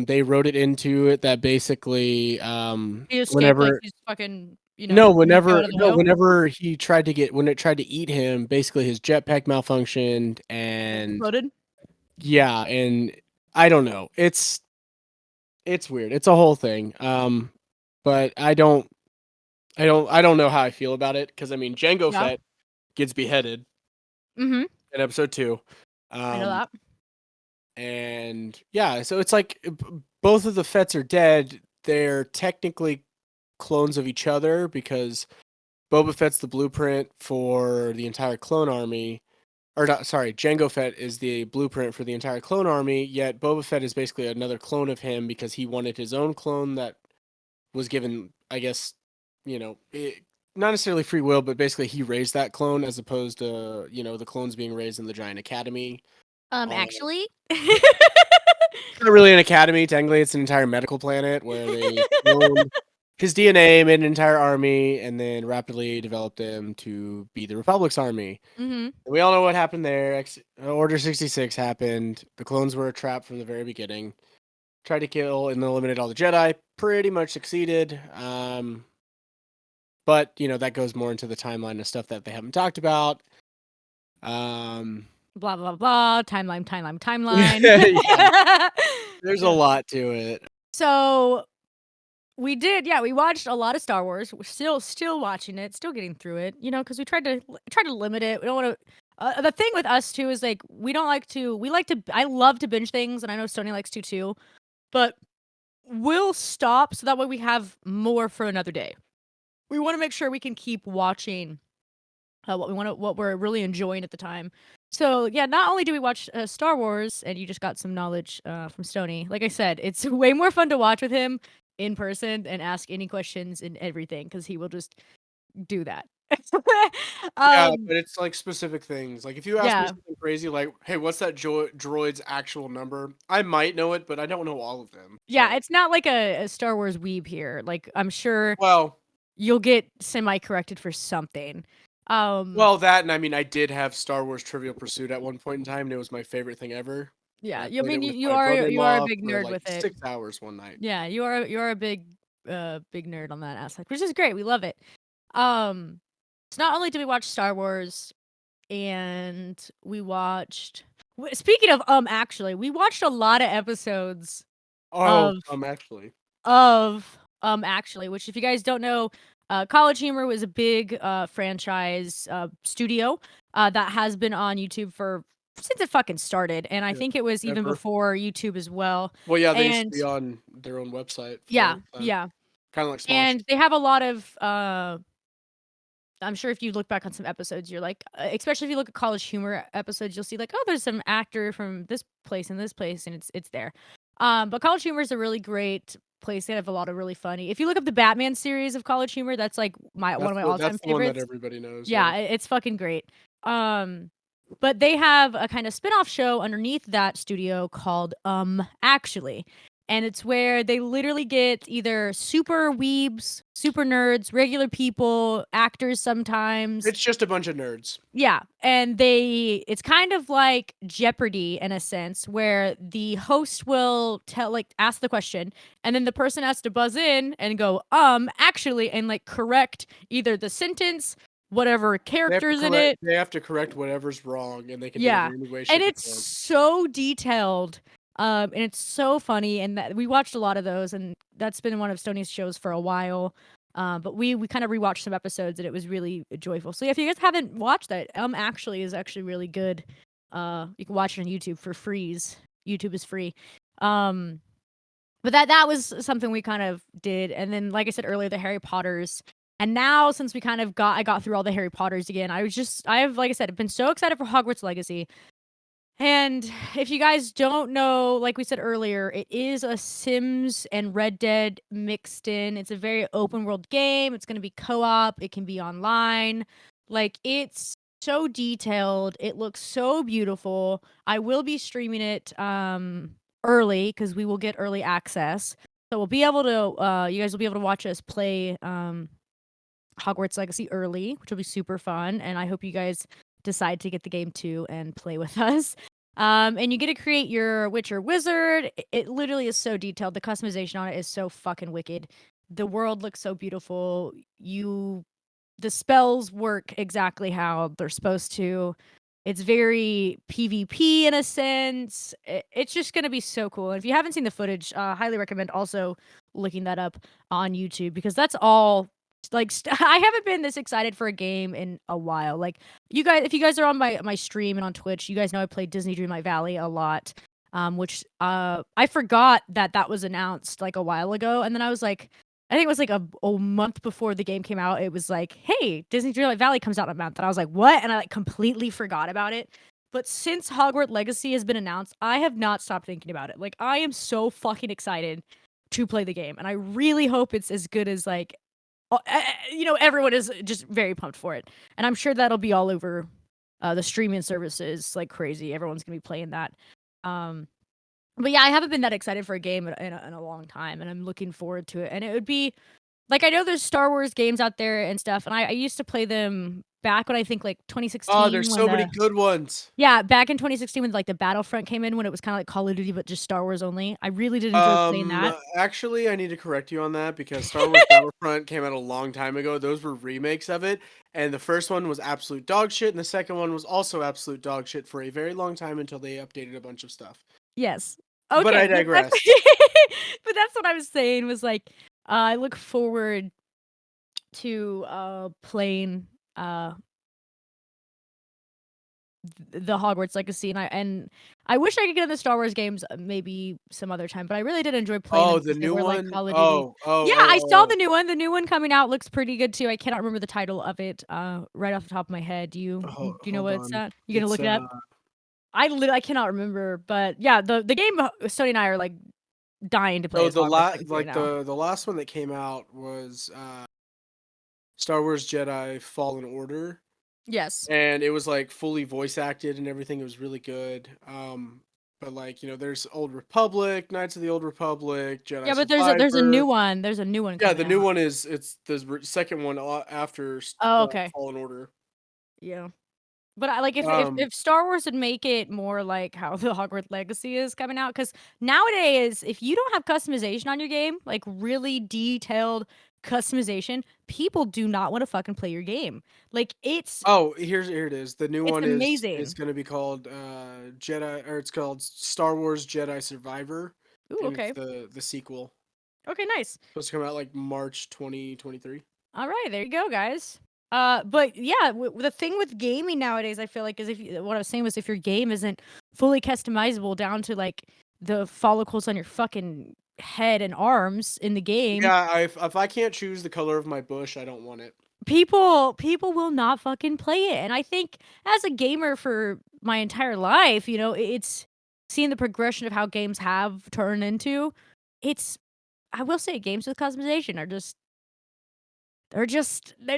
they wrote it into it that basically, He escaped, like, whenever he's fucking, no, didn't go out of the window? when it tried to eat him, basically his jetpack malfunctioned, and Exploded? yeah, and I don't know. It's weird. It's a whole thing. But I don't know how I feel about it because I mean Jango Yeah. Fett gets beheaded Mhm. in episode 2. I know Um that. and yeah, so it's like both of the Fetts are dead. They're technically clones of each other because Boba Fett's the blueprint for the entire clone army. Or not, sorry, Jango Fett is the blueprint for the entire clone army, yet Boba Fett is basically another clone of him because he wanted his own clone that was given, I guess, not necessarily free will, but basically he raised that clone as opposed to, the clones being raised in the Giant Academy. Uh, Actually? It's not really an academy, technically, it's an entire medical planet where they cloned his DNA, made an entire army, and then rapidly developed them to be the Republic's army. Mhm. We all know what happened there. Order 66 happened. The clones were a trap from the very beginning. Tried to kill and eliminate all the Jedi. Pretty much succeeded. But, that goes more into the timeline of stuff that they haven't talked about. Um, Blah, blah, blah, timeline, timeline, yeah, timeline. there's a Yeah. lot to it. So, we watched a lot of Star Wars. We're still watching it, still getting through it, because we tried to limit it. We don't wanna the thing with us too is, like, we like to I love to binge things, and I know Stoney likes to too, but we'll stop so that way we have more for another day. We wanna make sure we can keep watching what we're really enjoying at the time. So yeah, not only do we watch Star Wars, and you just got some knowledge from Stony. Like I said, it's way more fun to watch with him in person and ask any questions and everything because he will just do that. Yeah, um, but it's like specific things. Like if you ask me yeah, something crazy, like, "Hey, what's that droid's actual number?" I might know it, but I don't know all of them. yeah. So, It's not like a Star Wars weeb here. Like I'm sure well, you'll get semi corrected for something. that and I mean, I did have Star Wars Trivial Pursuit at one point in time, and it was my favorite thing ever. Yeah, And I I played it mean with you my are a brother-in-law big for nerd like with it. 6 hours one night. Yeah, you are a big nerd on that aspect, which is great. We love it. Um, so not only did we watch Star Wars, and we watched. Speaking of actually, we watched a lot of episodes Oh, of actually. actually, which if you guys don't know, College Humor was a big franchise studio that has been on YouTube for since it fucking started, and I Yeah, think it was even ever. before YouTube as well. Well, yeah, they used to And be on their own website for a yeah, long time. yeah. Kinda like Smosh. And they have a lot of I'm sure if you look back on some episodes, you're like, especially if you look at College Humor episodes, you'll see like, oh, there's some actor from this place and this place, and it's there. But College Humor is a really great place. They have a lot of really funny. If you look up the Batman series of College Humor, that's like one of my all time That's the one that favorites. everybody knows, Yeah, yeah. it's fucking great. Um, but they have a kind of spin-off show underneath that studio called Actually. And it's where they literally get either super weebs, super nerds, regular people, actors sometimes. It's just a bunch of nerds. Yeah, and it's kind of like Jeopardy in a sense where the host will ask the question, and then the person has to buzz in and go, actually, and like correct either the sentence, whatever characters in it. They have to correct whatever's wrong, and they can do it Yeah. in any way, And shape, or it's form. so detailed. And it's so funny, and that we watched a lot of those, and that's been one of Stoney's shows for a while. But we kind of rewatched some episodes, and it was really joyful. So yeah, if you guys haven't watched that, actually is actually really good. You can watch it on YouTube for freeze. YouTube is free. But that was something we kind of did, and then, like I said earlier, the Harry Potters. And now, since I got through all the Harry Potters again, I've, like I said, been so excited for Hogwarts Legacy. And if you guys don't know, like we said earlier, it is a Sims and Red Dead mixed in. It's a very open world game. It's going to be co-op. It can be online. Like, it's so detailed. It looks so beautiful. I will be streaming it early because we will get early access. So we'll be able to you guys will be able to watch us play Hogwarts Legacy early, which will be super fun. And I hope you guys decide to get the game too and play with us. And you get to create your Witcher wizard. It literally is so detailed. The customization on it is so fucking wicked. The world looks so beautiful. The spells work exactly how they're supposed to. It's very PvP in a sense. It's just gonna be so cool. And if you haven't seen the footage, highly recommend also looking that up on YouTube because that's all. Like I haven't been this excited for a game in a while. Like you guys, if you guys are on my stream and on Twitch, you guys know I played Disney Dreamlight Valley a lot. Which I forgot that was announced like a while ago, and then I was like, I think it was like a month before the game came out. It was like, hey, Disney Dreamlight Valley comes out in a month, and I was like, what? And I like completely forgot about it. But since Hogwarts Legacy has been announced, I have not stopped thinking about it. Like I am so fucking excited to play the game, and I really hope it's as good as like everyone is just very pumped for it. And I'm sure that'll be all over the streaming services like crazy. Everyone's going to be playing that. But yeah, I haven't been that excited for a game in a long time, and I'm looking forward to it. And it would be like I know there's Star Wars games out there and stuff, and I used to play them back when I think like Oh, 2016 there's when so many the good ones. yeah, back in 2016 when like the Battlefront came in when it was kind of like Call of Duty but just Star Wars only. I really did enjoy playing that. Actually, I need to correct you on that because Star Wars Battlefront came out a long time ago. Those were remakes of it, and the first one was absolute dog shit, and the second one was also absolute dog shit for a very long time until they updated a bunch of stuff. Yes. But I Okay, digress. but that's what I was saying was like I look forward to playing the Hogwarts Legacy, and I wish I could get in the Star Wars games maybe some other time, but I really did enjoy playing Oh, them the because they new were like one? Call of Duty. Oh, oh, Yeah, oh, I oh, saw oh. the new one. The new one coming out looks pretty good too. I cannot remember the title of it right off the top of my head. Do you know Hold what it's on. at? You gonna It's look it up? I cannot remember, but yeah, the game Sony and I are like dying to play so as Hogwarts Legacy right like now. the last one that came out was Star Wars Jedi Fallen Order. Yes. And it was like fully voice acted and everything. It was really good. But like, there's Old Republic, Knights of the Old Republic, Jedi Yeah, but there's a new Survivor. one. There's a new one Yeah, coming the new out. one it's the second one after Oh, okay. Fallen Order. Yeah. But I like Um, if Star Wars would make it more like how the Hogwarts Legacy is coming out, because nowadays, if you don't have customization on your game, like really detailed customization, people do not want to fucking play your game. Like oh, here it is. The new it's one is amazing. going to be called it's called Star Wars Jedi Survivor, Ooh, and it's okay. the sequel. Okay, nice. Supposed to come out like March 2023. All right, there you go, guys. But yeah, the thing with gaming nowadays, I feel like, is what I was saying was if your game isn't fully customizable down to like the follicles on your fucking head and arms in the game, Yeah, if I can't choose the color of my bush, I don't want it. people will not fucking play it. And I think as a gamer for my entire life, it's seeing the progression of how games have turned into. It's I will say games with customization are they're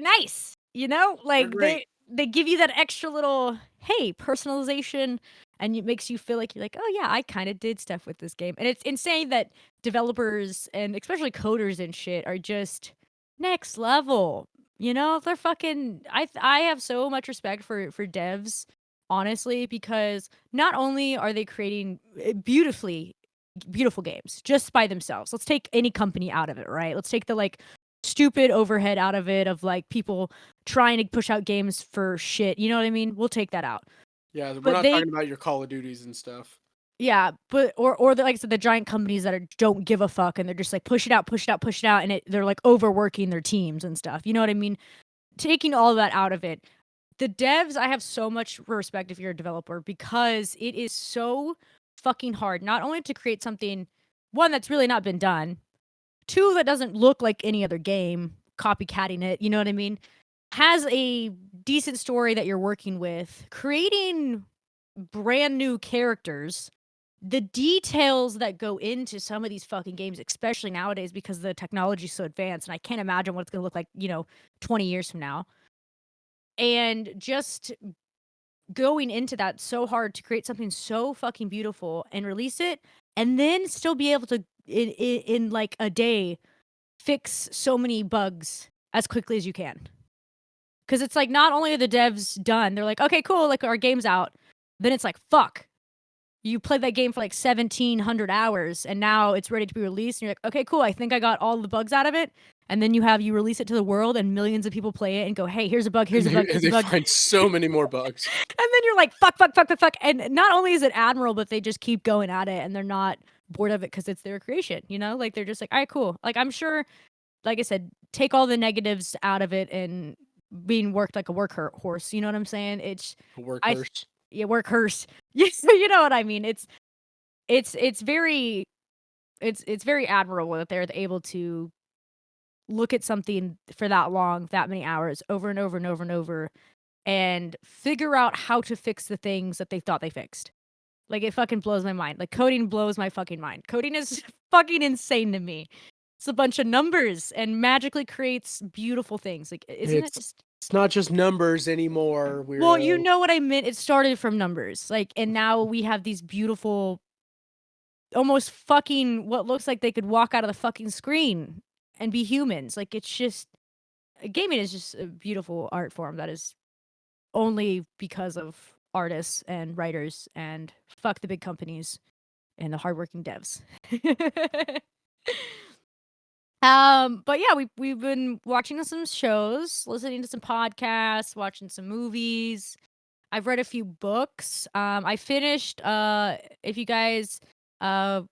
nice, They're like great. they give you that extra little hey personalization, and it makes you feel like you're like, oh yeah, I kind of did stuff with this game. And it's insane that developers and especially coders and shit are just next level. They're fucking I have so much respect for devs, honestly, because not only are they creating beautiful games just by themselves. Let's take any company out of it, right? Let's take the like stupid overhead out of it of like people trying to push out games for shit. You know what I mean? We'll take that out. Yeah, we're But not they talking about your Call of Duties and stuff. yeah, but like I said, the giant companies that don't give a fuck and they're just like push it out, push it out, push it out, and they're like overworking their teams and stuff. You know what I mean? Taking all of that out of it, the devs, I have so much respect if you're a developer because it is so fucking hard, not only to create something, one, that's really not been done, two, that doesn't look like any other game, copycatting it, you know what I mean? Has a decent story that you're working with, creating brand new characters, the details that go into some of these fucking games, especially nowadays because the technology is so advanced, and I can't imagine what it's gonna look like, 20 years from now. And just going into that so hard to create something so fucking beautiful and release it, and then still be able to in like a day fix so many bugs as quickly as you can. Because it's like not only are the devs done, they're like, okay, cool, like our game's out. Then it's like, fuck. You played that game for like 1,700 hours and now it's ready to be released. And you're like, okay, cool, I think I got all the bugs out of it. And then you release it to the world and millions of people play it and go, hey, here's a bug, here's a bug, And here's a they bug. find so many more bugs. And then you're like, fuck, fuck, fuck, fuck, fuck. And not only is it admirable, but they just keep going at it and they're not bored of it because it's their creation, Like they're just like, all right, cool. Like I'm sure, like I said, take all the negatives out of it and being worked like a horse. You know what I'm saying? It's Workhorse. yeah, workhorse. Yes, you know what I mean. It's very very admirable that they're able to look at something for that long, that many hours, over and over and over and over, and figure out how to fix the things that they thought they fixed. Like, it fucking blows my mind. Like, coding blows my fucking mind. Coding is fucking insane to me. It's a bunch of numbers and magically creates beautiful things. Like, isn't it just... It's not just numbers anymore. Well, you know what I meant. It started from numbers. Like, and now we have these beautiful, almost fucking what looks like they could walk out of the fucking screen and be humans. Like, it's just... Gaming is just a beautiful art form that is only because of artists and writers, and fuck the big companies and the hardworking devs. But yeah, we've been watching some shows, listening to some podcasts, watching some movies. I've read a few books. I finished if you guys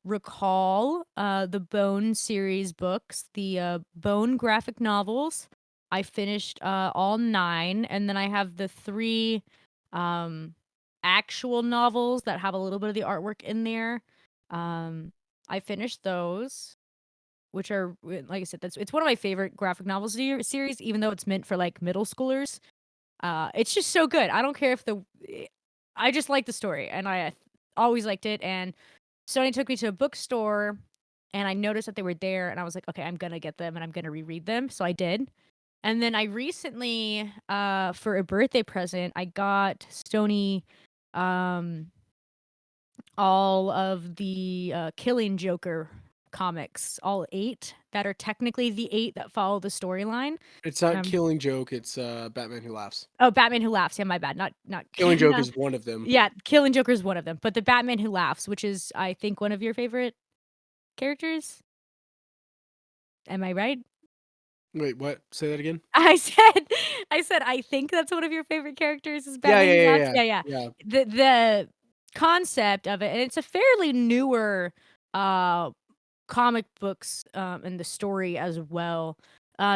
recall the Bone series books, the Bone graphic novels. I finished all 9, and then I have the 3 actual novels that have a little bit of the artwork in there. I finished those, which are, like I said, it's one of my favorite graphic novels series, even though it's meant for like middle schoolers. It's just so good. I don't care if I just like the story, and I always liked it. And Sony took me to a bookstore, and I noticed that they were there, and I was like, okay, I'm gonna get them, and I'm gonna reread them. So I did. And then I recently, for a birthday present, I got Stoney, all of the Killing Joker comics, all 8 that are technically the 8 that follow the storyline. It's not Killing Joke. It's Batman Who Laughs. Oh, Batman Who Laughs. Yeah, my bad. Not Killing Joke no. is one of them. Yeah, Killing Joker is one of them. But the Batman Who Laughs, which is, I think, one of your favorite characters. Am I right? Wait, what? Say that again. I said, I think that's one of your favorite characters is Batman Who Laughs. Yeah. The concept of it, and it's a fairly newer comic books and the story as well.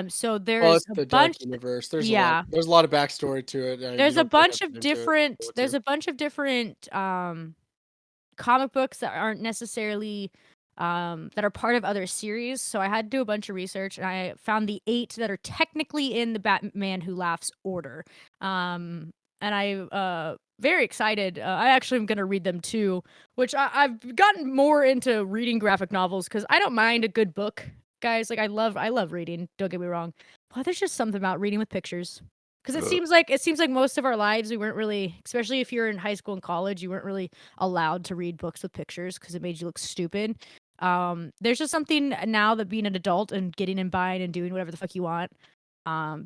So there's it's a the Dark bunch. Universe. There's Yeah, there's a lot of backstory to it. there's a bunch of different. There's a bunch of different comic books that aren't necessarily that are part of other series. So I had to do a bunch of research, and I found the 8 that are technically in the Batman Who Laughs order. And I very excited. I actually am gonna read them too, which I've gotten more into reading graphic novels because I don't mind a good book, guys. Like I love reading. Don't get me wrong, but there's just something about reading with pictures. Because it seems like most of our lives we weren't really, especially if you're in high school and college, you weren't really allowed to read books with pictures because it made you look stupid. There's just something now that being an adult and getting in buying and doing whatever the fuck you want,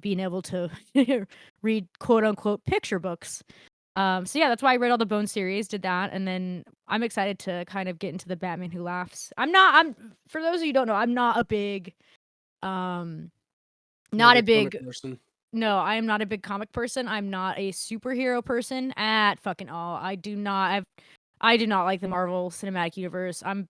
being able to read quote unquote picture books. So yeah, that's why I read all the Bone series, did that, and then I'm excited to kind of get into the Batman Who Laughs. I'm for those of you who don't know, I'm not a big not a big person. no, I am not a big comic person. I'm not a superhero person at fucking all. I do not like the Marvel Cinematic Universe. I'm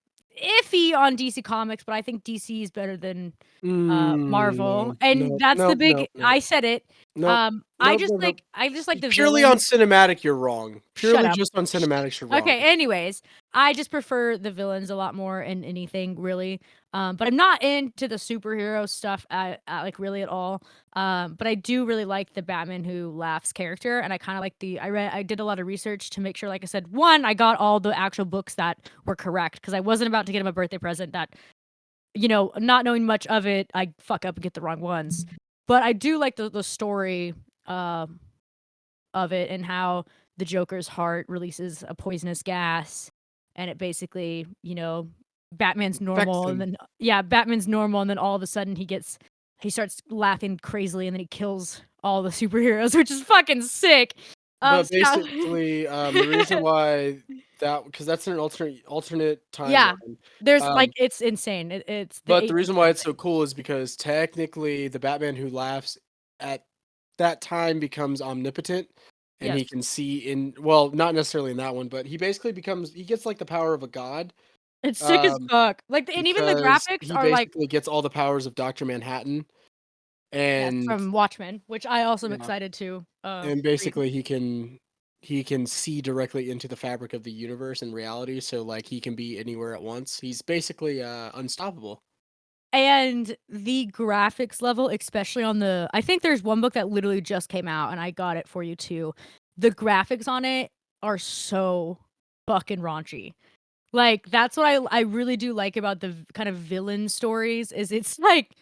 iffy on DC Comics, but I think DC is better than Marvel. And that's the big... No. I said it. Nope. No, no, no. I just like the Purely on villains. cinematic, you're wrong. Shut Purely up. just on cinematics, you're wrong. Okay, anyways, I just prefer the villains a lot more in anything really. But I'm not into the superhero stuff like really at all. But I do really like the Batman Who Laughs character, and I kind of like I did a lot of research to make sure, like I said, one, I got all the actual books that were correct because I wasn't about to get him a birthday present that, not knowing much of it, I fuck up and get the wrong ones. But I do like the story of it and how the Joker's heart releases a poisonous gas, and it basically, Batman's Affects normal, and him. then Batman's normal, and then all of a sudden he starts laughing crazily, and then he kills all the superheroes, which is fucking sick. But So basically, the reason why because that's an alternate yeah, timeline. there's Um, it's insane. It's the but the 80s reason are why it's so insane. cool is because technically the Batman Who Laughs at that time becomes omnipotent, and Yes, he can see well, not necessarily in that one, but he basically he gets like the power of a god. it's sick as Um, fuck. Like, and even the because graphics he are like, basically gets all the powers of Dr. Manhattan, yes, and from Watchmen, which I also am yeah, excited to and read. basically he can see directly into the fabric of the universe and reality, so like he can be anywhere at once. He's basically unstoppable. And the graphics level, especially on I think there's one book that literally just came out, and I got it for you too. The graphics on it are so fucking raunchy. Like, that's what I really do like about the kind of villain stories is it's like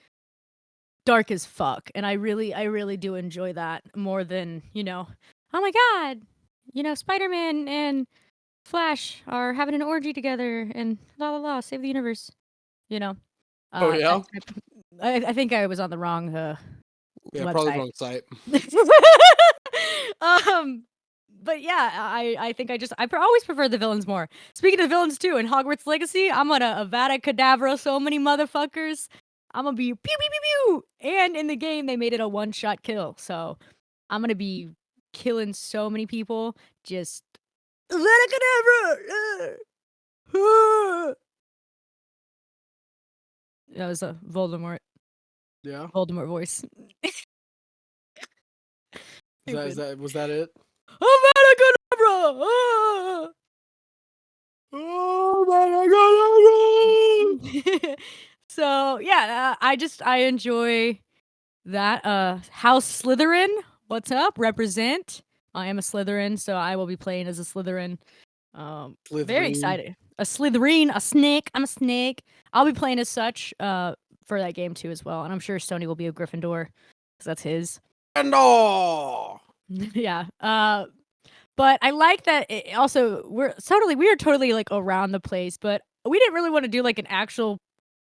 dark as fuck, and I really do enjoy that more than, oh my god, Spider-Man and Flash are having an orgy together and la la la, save the universe, you know. Oh That yeah, type I think I was on the wrong, yeah, probably the website. wrong site. Um, but yeah, I think always prefer the villains more. Speaking of villains too, in Hogwarts Legacy, I'm gonna Avada Kedavra so many motherfuckers. I'm gonna be pew pew pew pew, and in the game they made it a one-shot kill, so I'm gonna be killing so many people. Just Avada Kedavra. That was a Yeah, Voldemort voice. Stupid. was that it? Avada Kedavra! Ah! Oh my god! So yeah, I enjoy that. House Slytherin, what's up? Represent. I am a Slytherin, so I will be playing as a Slytherin. Very Slytherin. excited. A Slytherin, a snake. I'm a snake. I'll be playing as such. For that game too as well, and I'm sure Stoney will be a Gryffindor because that's his. And all. Yeah. But I like that also we are totally like around the place, but we didn't really want to do like an actual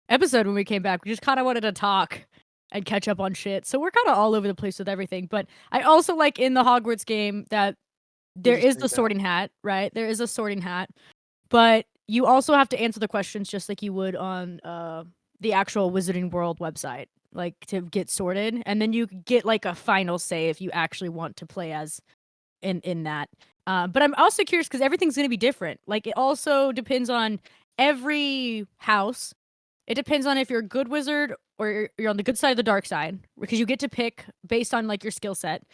episode when we came back. We just kind of wanted to talk and catch up on shit. So we're kind of all over the place with everything. But I also like in the Hogwarts game that We there just is the hang out. sorting hat, right? There is a sorting hat, but you also have to answer the questions just like you would on the actual Wizarding World website, like to get sorted, and then you get like a final say if you actually want to play as in that. But I'm also curious because everything's going to be different. Like it also depends on every house. It depends on if you're a good wizard or you're on the good side or the dark side, because you get to pick based on like your skill set.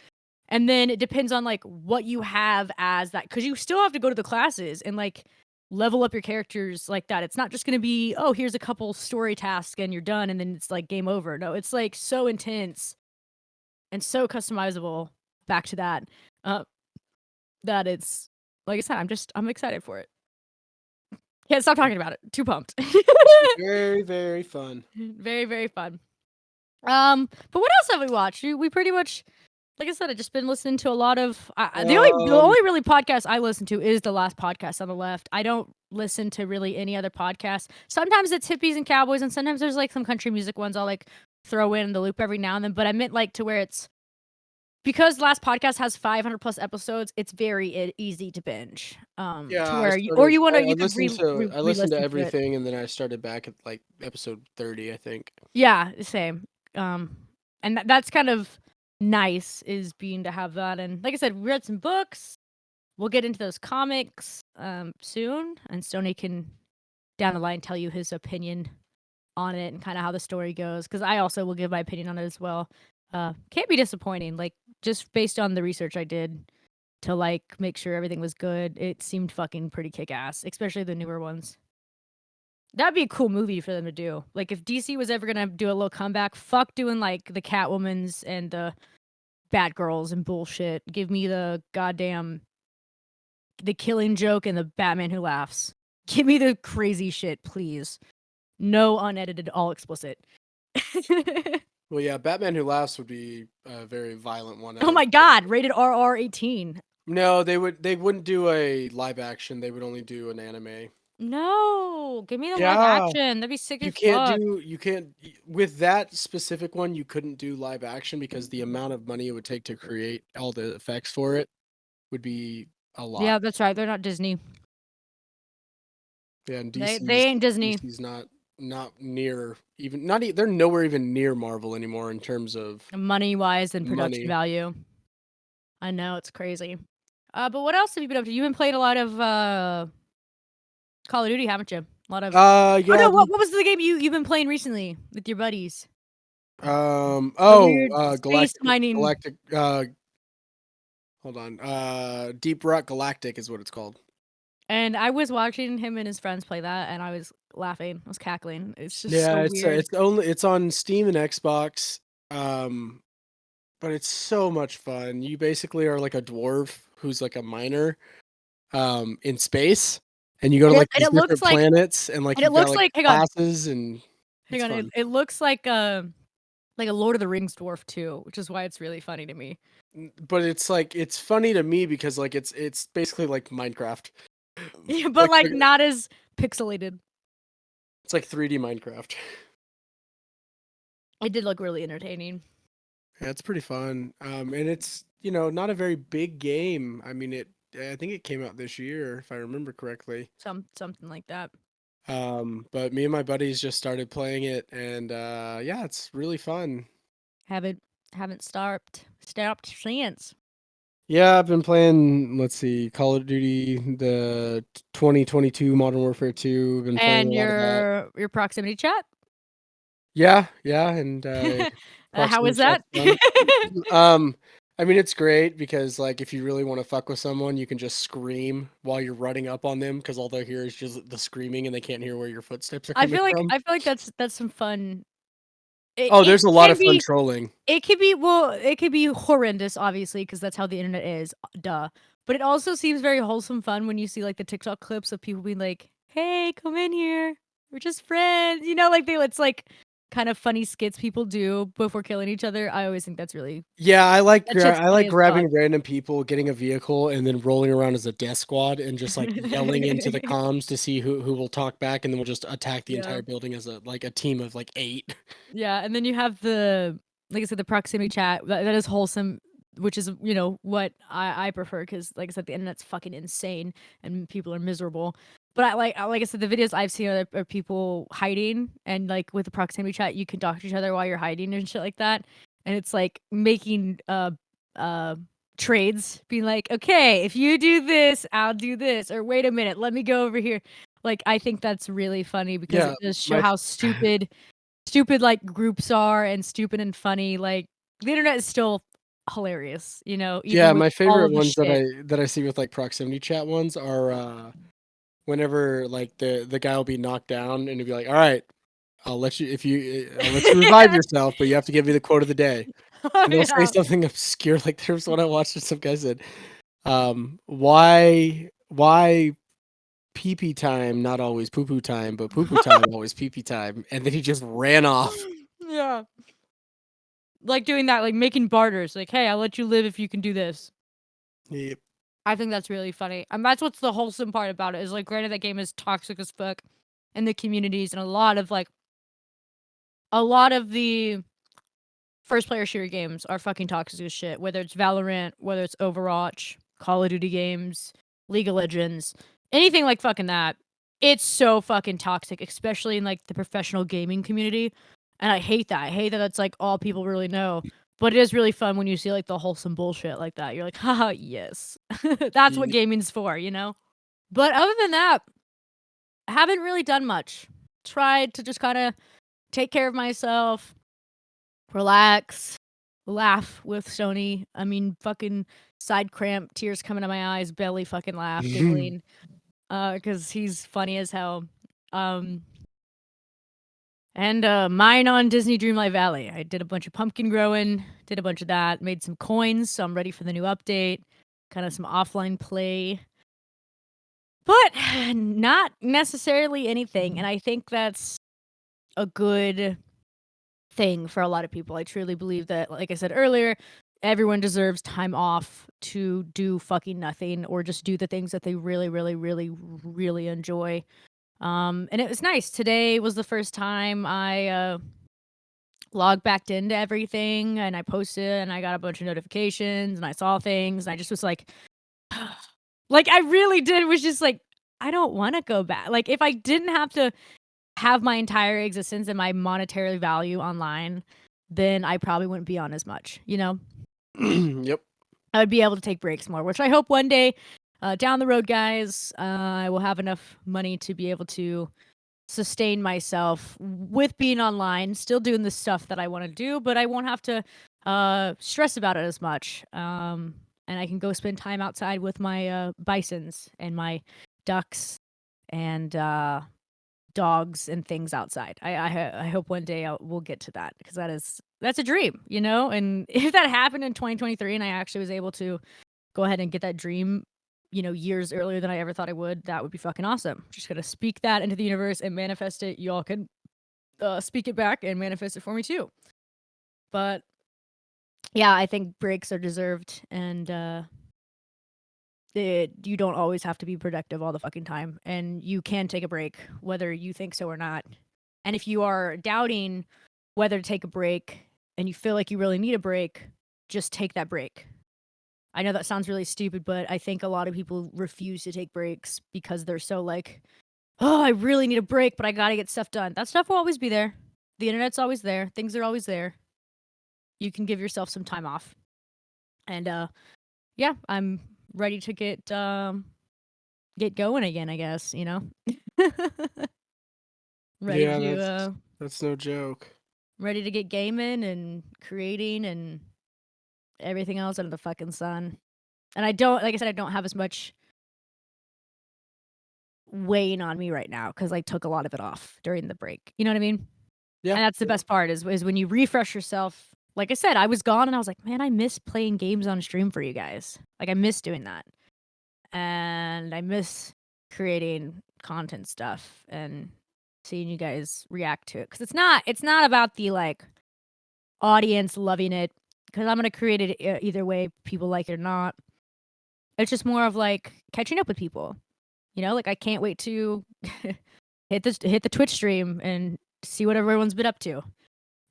And then it depends on like what you have as that, because you still have to go to the classes and like level up your characters like that. It's not just going to be, oh, here's a couple story tasks and you're done and then it's like game over. No, it's like so intense and so customizable. Back to that. Uh, that it's like I said, I'm excited for it. Can't stop talking about it. Too pumped. Very, very fun. Very, very fun. But what else have we watched? We pretty much, like I said, I've just been listening to a lot of Um, the only really podcast I listen to is the last podcast on the left. I don't listen to really any other podcasts. Sometimes it's hippies and cowboys, and sometimes there's like some country music ones I'll like throw in the loop every now and then. But I meant like to where it's because last podcast has 500 plus episodes, it's very easy to binge. yeah, To where you want to you could I listened to re-listen to it. everything, and then I started back at like episode 30, I think. Yeah, same. And that's kind of nice is being to have that. And like I said, we read some books. We'll get into those comics soon, and Stoney can down the line tell you his opinion on it and kind of how the story goes. Because I also will give my opinion on it as well. Can't be disappointing. Like just based on the research I did to like make sure everything was good, it seemed fucking pretty kick-ass, especially the newer ones. That'd be a cool movie for them to do. Like if DC was ever gonna do a little comeback, fuck doing like the Catwomans and the Batgirls and bullshit. Give me the goddamn the Killing Joke and the Batman Who Laughs. Give me the crazy shit, please. No unedited, all explicit. Well, yeah, Batman Who Laughs would be a very violent one. Oh my god, rated RR 18. No, they wouldn't do a live action. They would only do an anime. No, give me the live Yeah. action. That'd be sick You as can't fuck. with that specific one, you couldn't do live action because the amount of money it would take to create all the effects for it would be a lot. Yeah, that's right. They're not Disney. Yeah, and They ain't Disney. DC's not near even they're nowhere even near Marvel anymore in terms of Money wise and production money. value. I know, it's crazy. But what else have you been up to? You've been playing a lot of Call of Duty, haven't you? A lot of Yeah. Oh no, what was the game you've been playing recently with your buddies? Weird space mining. Galactic hold on. Deep Rock Galactic is what it's called. And I was watching him and his friends play that, and I was laughing. I was cackling. It's just Yeah, so weird. it's on Steam and Xbox. But it's so much fun. You basically are like a dwarf who's like a miner in space, and you go to like And these it looks different like- planets, and like and it you've got looks like hang on. classes and Hang it's on, fun. it looks like a Lord of the Rings dwarf too, which is why it's really funny to me. But it's like it's funny to me because like it's basically like Minecraft. Yeah, but Like, like not as pixelated. It's like 3D Minecraft. It did look really entertaining. Yeah, it's pretty fun. And it's not a very big game. I mean, I think it came out this year if I remember correctly. Something like that. But me and my buddies just started playing it, and yeah, it's really fun. Haven't stopped since. Yeah, I've been playing, let's see, Call of Duty, the 2022 Modern Warfare 2. Been playing And a lot of that. your proximity chat? Yeah, and How proximity is that? chat's fun. I mean, it's great because like if you really want to fuck with someone, you can just scream while you're running up on them because all they hear is just the screaming and they can't hear where your footsteps are I coming feel from. like that's some fun. There's a lot of fun trolling. It could be horrendous, obviously, because that's how the internet is. Duh. But it also seems very wholesome fun when you see like the TikTok clips of people being like, "Hey, come in here. We're just friends." It's like kind of funny skits people do before killing each other. I always think that's really Yeah, I like that shit's funny as grabbing fuck. random people, getting a vehicle, and then rolling around as a death squad and just like yelling into the comms to see who will talk back, and then we'll just attack the Yeah. entire building as a team of like 8. Yeah, and then you have like I said, the proximity chat that is wholesome, which is what I prefer because like I said, the internet's fucking insane and people are miserable. But like I said, the videos I've seen are people hiding, and like with the proximity chat, you can talk to each other while you're hiding and shit like that. And it's like making trades, being like, okay, if you do this, I'll do this, or wait a minute, let me go over here. Like I think that's really funny because Yeah, it does show how stupid like groups are and stupid and funny. Like the internet is still hilarious, even Yeah, with my all favorite of the ones shit. that I see with like proximity chat ones are whenever like the guy will be knocked down and he'll be like, "All right, I'll let you revive yourself, but you have to give me the quote of the day." And they'll say Yeah. something obscure. Like there was one I watched and some guy said, why pee pee time not always poo poo time, but poo poo time always pee pee time, and then he just ran off. Yeah. Like doing that, like making barters, like, hey, I'll let you live if you can do this. Yep. I think that's really funny. And that's what's the wholesome part about it is like granted that game is toxic as fuck in the communities, and a lot of the first player shooter games are fucking toxic as shit. Whether it's Valorant, whether it's Overwatch, Call of Duty games, League of Legends, anything like fucking that. It's so fucking toxic, especially in like the professional gaming community. And I hate that. I hate that that's like all people really know. But it is really fun when you see like the wholesome bullshit like that. You're like, haha, yes. That's what Ye- gaming's for, But other than that, I haven't really done much. Tried to just kind of take care of myself, relax, laugh with Stoney. I mean, fucking side cramp, tears coming to my eyes, belly fucking laugh, giggling, because he's funny as hell. Um, and mine on Disney Dreamlight Valley. I did a bunch of pumpkin growing, did a bunch of that, made some coins, so I'm ready for the new update. Kind of some offline play, but not necessarily anything. And I think that's a good thing for a lot of people. I truly believe that, like I said earlier, everyone deserves time off to do fucking nothing or just do the things that they really, really, really, really enjoy. And it was nice. Today was the first time I logged back into everything and I posted and I got a bunch of notifications and I saw things. And I just was like, like I really did was just like, I don't want to go back. Like if I didn't have to have my entire existence and my monetary value online, then I probably wouldn't be on as much, you know? Yep. I would be able to take breaks more, which I hope one day down the road, guys, I will have enough money to be able to sustain myself with being online, still doing the stuff that I want to do, but I won't have to stress about it as much. And I can go spend time outside with my bisons and my ducks and dogs and things outside. I hope one day we'll get to that because that's a dream, you know. And if that happened in 2023 and I actually was able to go ahead and get that dream, you know, years earlier than I ever thought I would, that would be fucking awesome. Just gonna speak that into the universe and manifest it. Y'all can speak it back and manifest it for me too. But yeah, I think breaks are deserved, and you don't always have to be productive all the fucking time, and you can take a break whether you think so or not. And if you are doubting whether to take a break and you feel like you really need a break, just take that break. I know that sounds really stupid, but I think a lot of people refuse to take breaks because they're so like, oh, I really need a break, but I gotta get stuff done. That stuff will always be there. The internet's always there. Things are always there. You can give yourself some time off. And yeah, I'm ready to get going again, I guess, you know? ready Yeah, to that's no joke. ready to get gaming and creating and everything else under the fucking sun. And I don't, like I said, I don't have as much weighing on me right now because I took a lot of it off during the break. You know what I mean? Yeah. And that's the best part is when you refresh yourself. Like I said, I was gone and I was like, man, I miss playing games on stream for you guys. Like I miss doing that. And I miss creating content stuff and seeing you guys react to it. Cause it's not about the like audience loving it. Cause I'm gonna create it either way, people like it or not. It's just more of like catching up with people. You know, like I can't wait to hit the Twitch stream and see what everyone's been up to.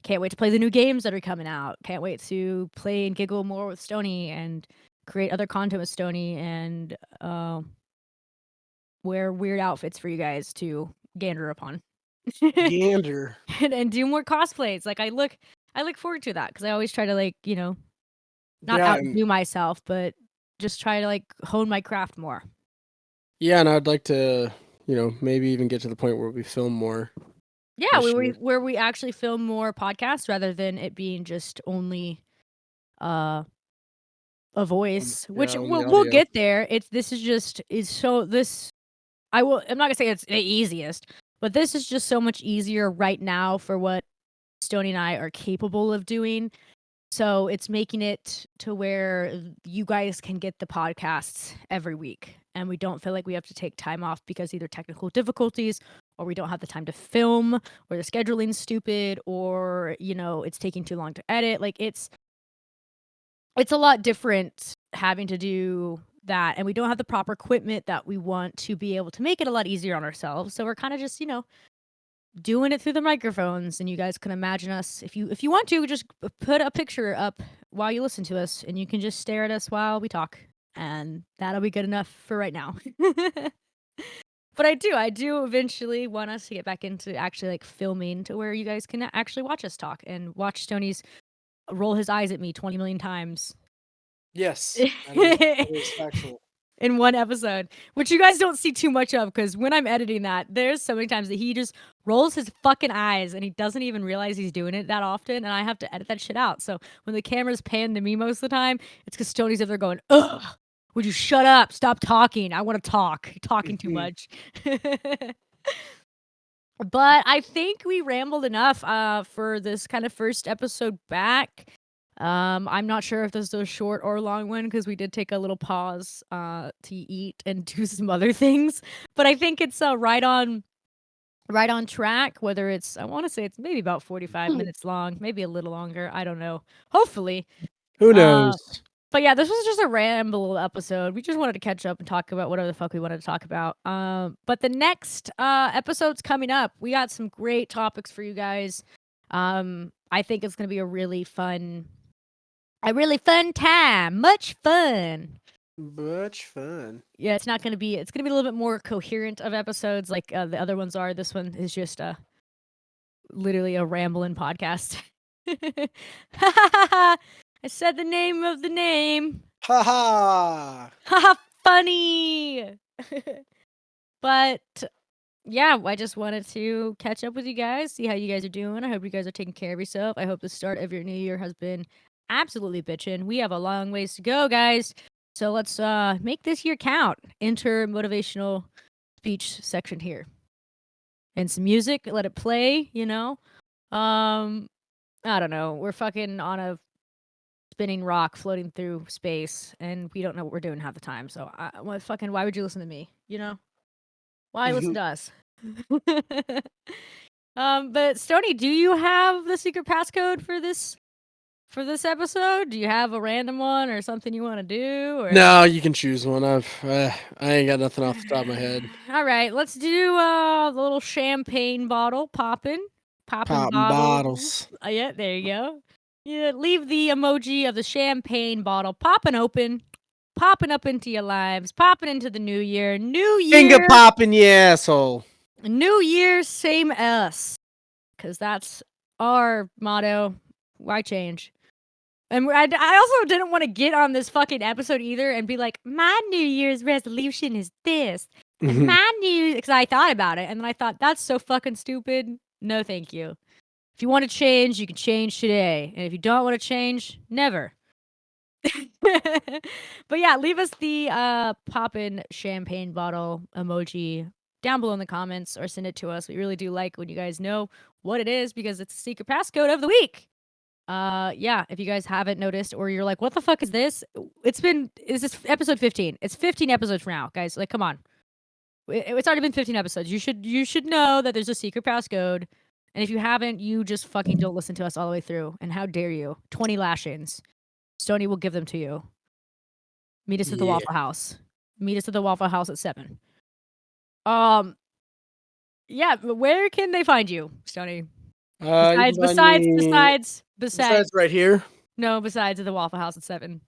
Can't wait to play the new games that are coming out. Can't wait to play and giggle more with Stoney and create other content with Stoney and wear weird outfits for you guys to gander upon. Gander. and do more cosplays. Like I look forward to that because I always try to like, you know, not Yeah, and outdo myself, but just try to like hone my craft more. yeah, and I'd like to, maybe even get to the point where we film more. Yeah, this year. where we actually film more podcasts rather than it being just only a voice, which only we'll audio. get there. I'm not gonna say it's the easiest, but this is just so much easier right now for what Stoney and I are capable of doing. So it's making it to where you guys can get the podcasts every week. And we don't feel like we have to take time off because either technical difficulties or we don't have the time to film or the scheduling's stupid or, you know, it's taking too long to edit. Like it's a lot different having to do that. And we don't have the proper equipment that we want to be able to make it a lot easier on ourselves. So we're kind of just, doing it through the microphones, and you guys can imagine us. If you want to, just put a picture up while you listen to us, and you can just stare at us while we talk, and that'll be good enough for right now. But I do eventually want us to get back into actually like filming to where you guys can actually watch us talk and watch Stoney's roll his eyes at me 20 million times. Yes, that is factual. in one episode, which you guys don't see too much of because when I'm editing that, there's so many times that he just rolls his fucking eyes and he doesn't even realize he's doing it that often, and I have to edit that shit out. So when the camera's panned to me most of the time, it's because Stoney's up there going, ugh, would you shut up? Stop talking. I want to talk. You're talking too much. But I think we rambled enough for this kind of first episode back. I'm not sure if this is a short or long one because we did take a little pause to eat and do some other things. But I think it's right on track. Whether it's, I want to say it's maybe about 45 minutes long, maybe a little longer. I don't know. Hopefully. Who knows? But yeah, this was just a ramble episode. We just wanted to catch up and talk about whatever the fuck we wanted to talk about. But the next episode's coming up. We got some great topics for you guys. I think it's gonna be a really fun time. Much fun. Much fun. Yeah, it's gonna be a little bit more coherent of episodes like the other ones are. This one is just literally a rambling podcast. I said the name of the name. Ha ha! Haha, funny. But yeah, I just wanted to catch up with you guys, see how you guys are doing. I hope you guys are taking care of yourself. I hope the start of your new year has been absolutely bitchin'. We have a long ways to go, guys. So let's make this year count. Enter motivational speech section here. And some music, let it play, you know. I don't know. We're fucking on a spinning rock floating through space, and we don't know what we're doing half the time. So, why would you listen to me? You know, why listen to us? But Stony, do you have the secret passcode for this episode? Do you have a random one or something you want to do? Or No, you can choose one. I ain't got nothing off the top of my head. All right, let's do the little champagne bottle popping Popping bottles. bottles. Yeah, there you go. Yeah, leave the emoji of the champagne bottle popping open, popping up into your lives, popping into the new year. New Finger year, popping, you asshole. new year, same us, because that's our motto. Why change? And I also didn't want to get on this fucking episode either and be like, my New Year's resolution is this. And my new, because I thought about it and then I thought, that's so fucking stupid. No, thank you. If you want to change, you can change today. And if you don't want to change, never. But yeah, leave us the poppin' champagne bottle emoji down below in the comments or send it to us. We really do like when you guys know what it is because it's the secret passcode of the week. Yeah, if you guys haven't noticed or you're like, what the fuck is this? This is episode 15. It's 15 episodes from now, guys. Like, come on. It's already been 15 episodes. You should know that there's a secret passcode. And if you haven't, you just fucking don't listen to us all the way through. And how dare you? 20 lashings. Stoney will give them to you. Meet us at the Waffle House. Meet us at the Waffle House at 7. Yeah, where can they find you, Stoney? Besides right here. No, besides at the Waffle House at 7.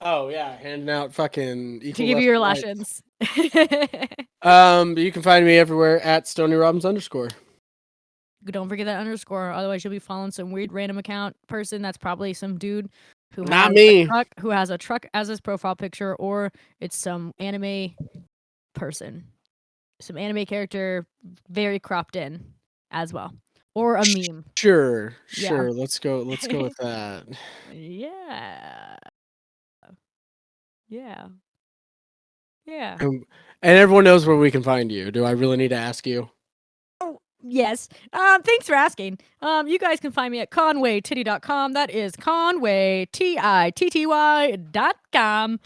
Oh yeah, handing out fucking To give you your lashings. You can find me everywhere at StoneyRobbins_. Don't forget that underscore, otherwise you'll be following some weird random account person. That's probably some dude who Not me. who has a truck as his profile picture, or it's some anime person, some anime character, very cropped in as well, or a meme. Sure. Yeah. Let's go with that. Yeah. And everyone knows where we can find you. Do I really need to ask you? Yes. Thanks for asking. You guys can find me at conwaytitty.com. That is conwaytitty.com.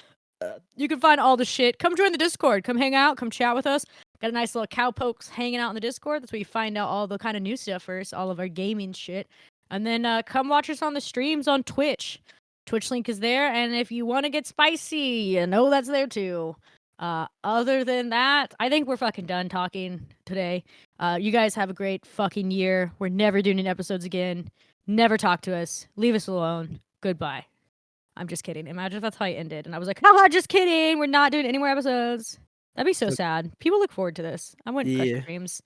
You can find all the shit. Come join the Discord. Come hang out. Come chat with us. Got a nice little cowpokes hanging out in the Discord. That's where you find out all the kind of new stuff first, all of our gaming shit. And then come watch us on the streams on Twitch. Twitch link is there. And if you want to get spicy, you know that's there too. Other than that, I think we're fucking done talking today. You guys have a great fucking year. We're never doing any episodes again. Never talk to us. Leave us alone. Goodbye. I'm just kidding. Imagine if that's how I ended. And I was like, haha, just kidding. We're not doing any more episodes. That'd be so sad. People look forward to this. I wouldn't crush your dreams.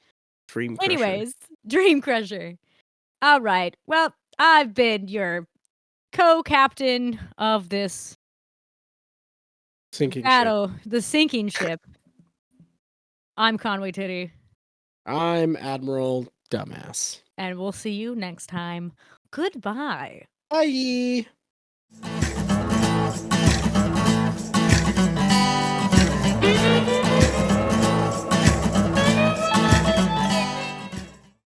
Dream crusher. Anyways, Dream Crusher. All right. Well, I've been your co-captain of this Sinking ship. battle the sinking ship. I'm Conway Titty, I'm Admiral Dumbass. and we'll see you next time. Goodbye. Bye.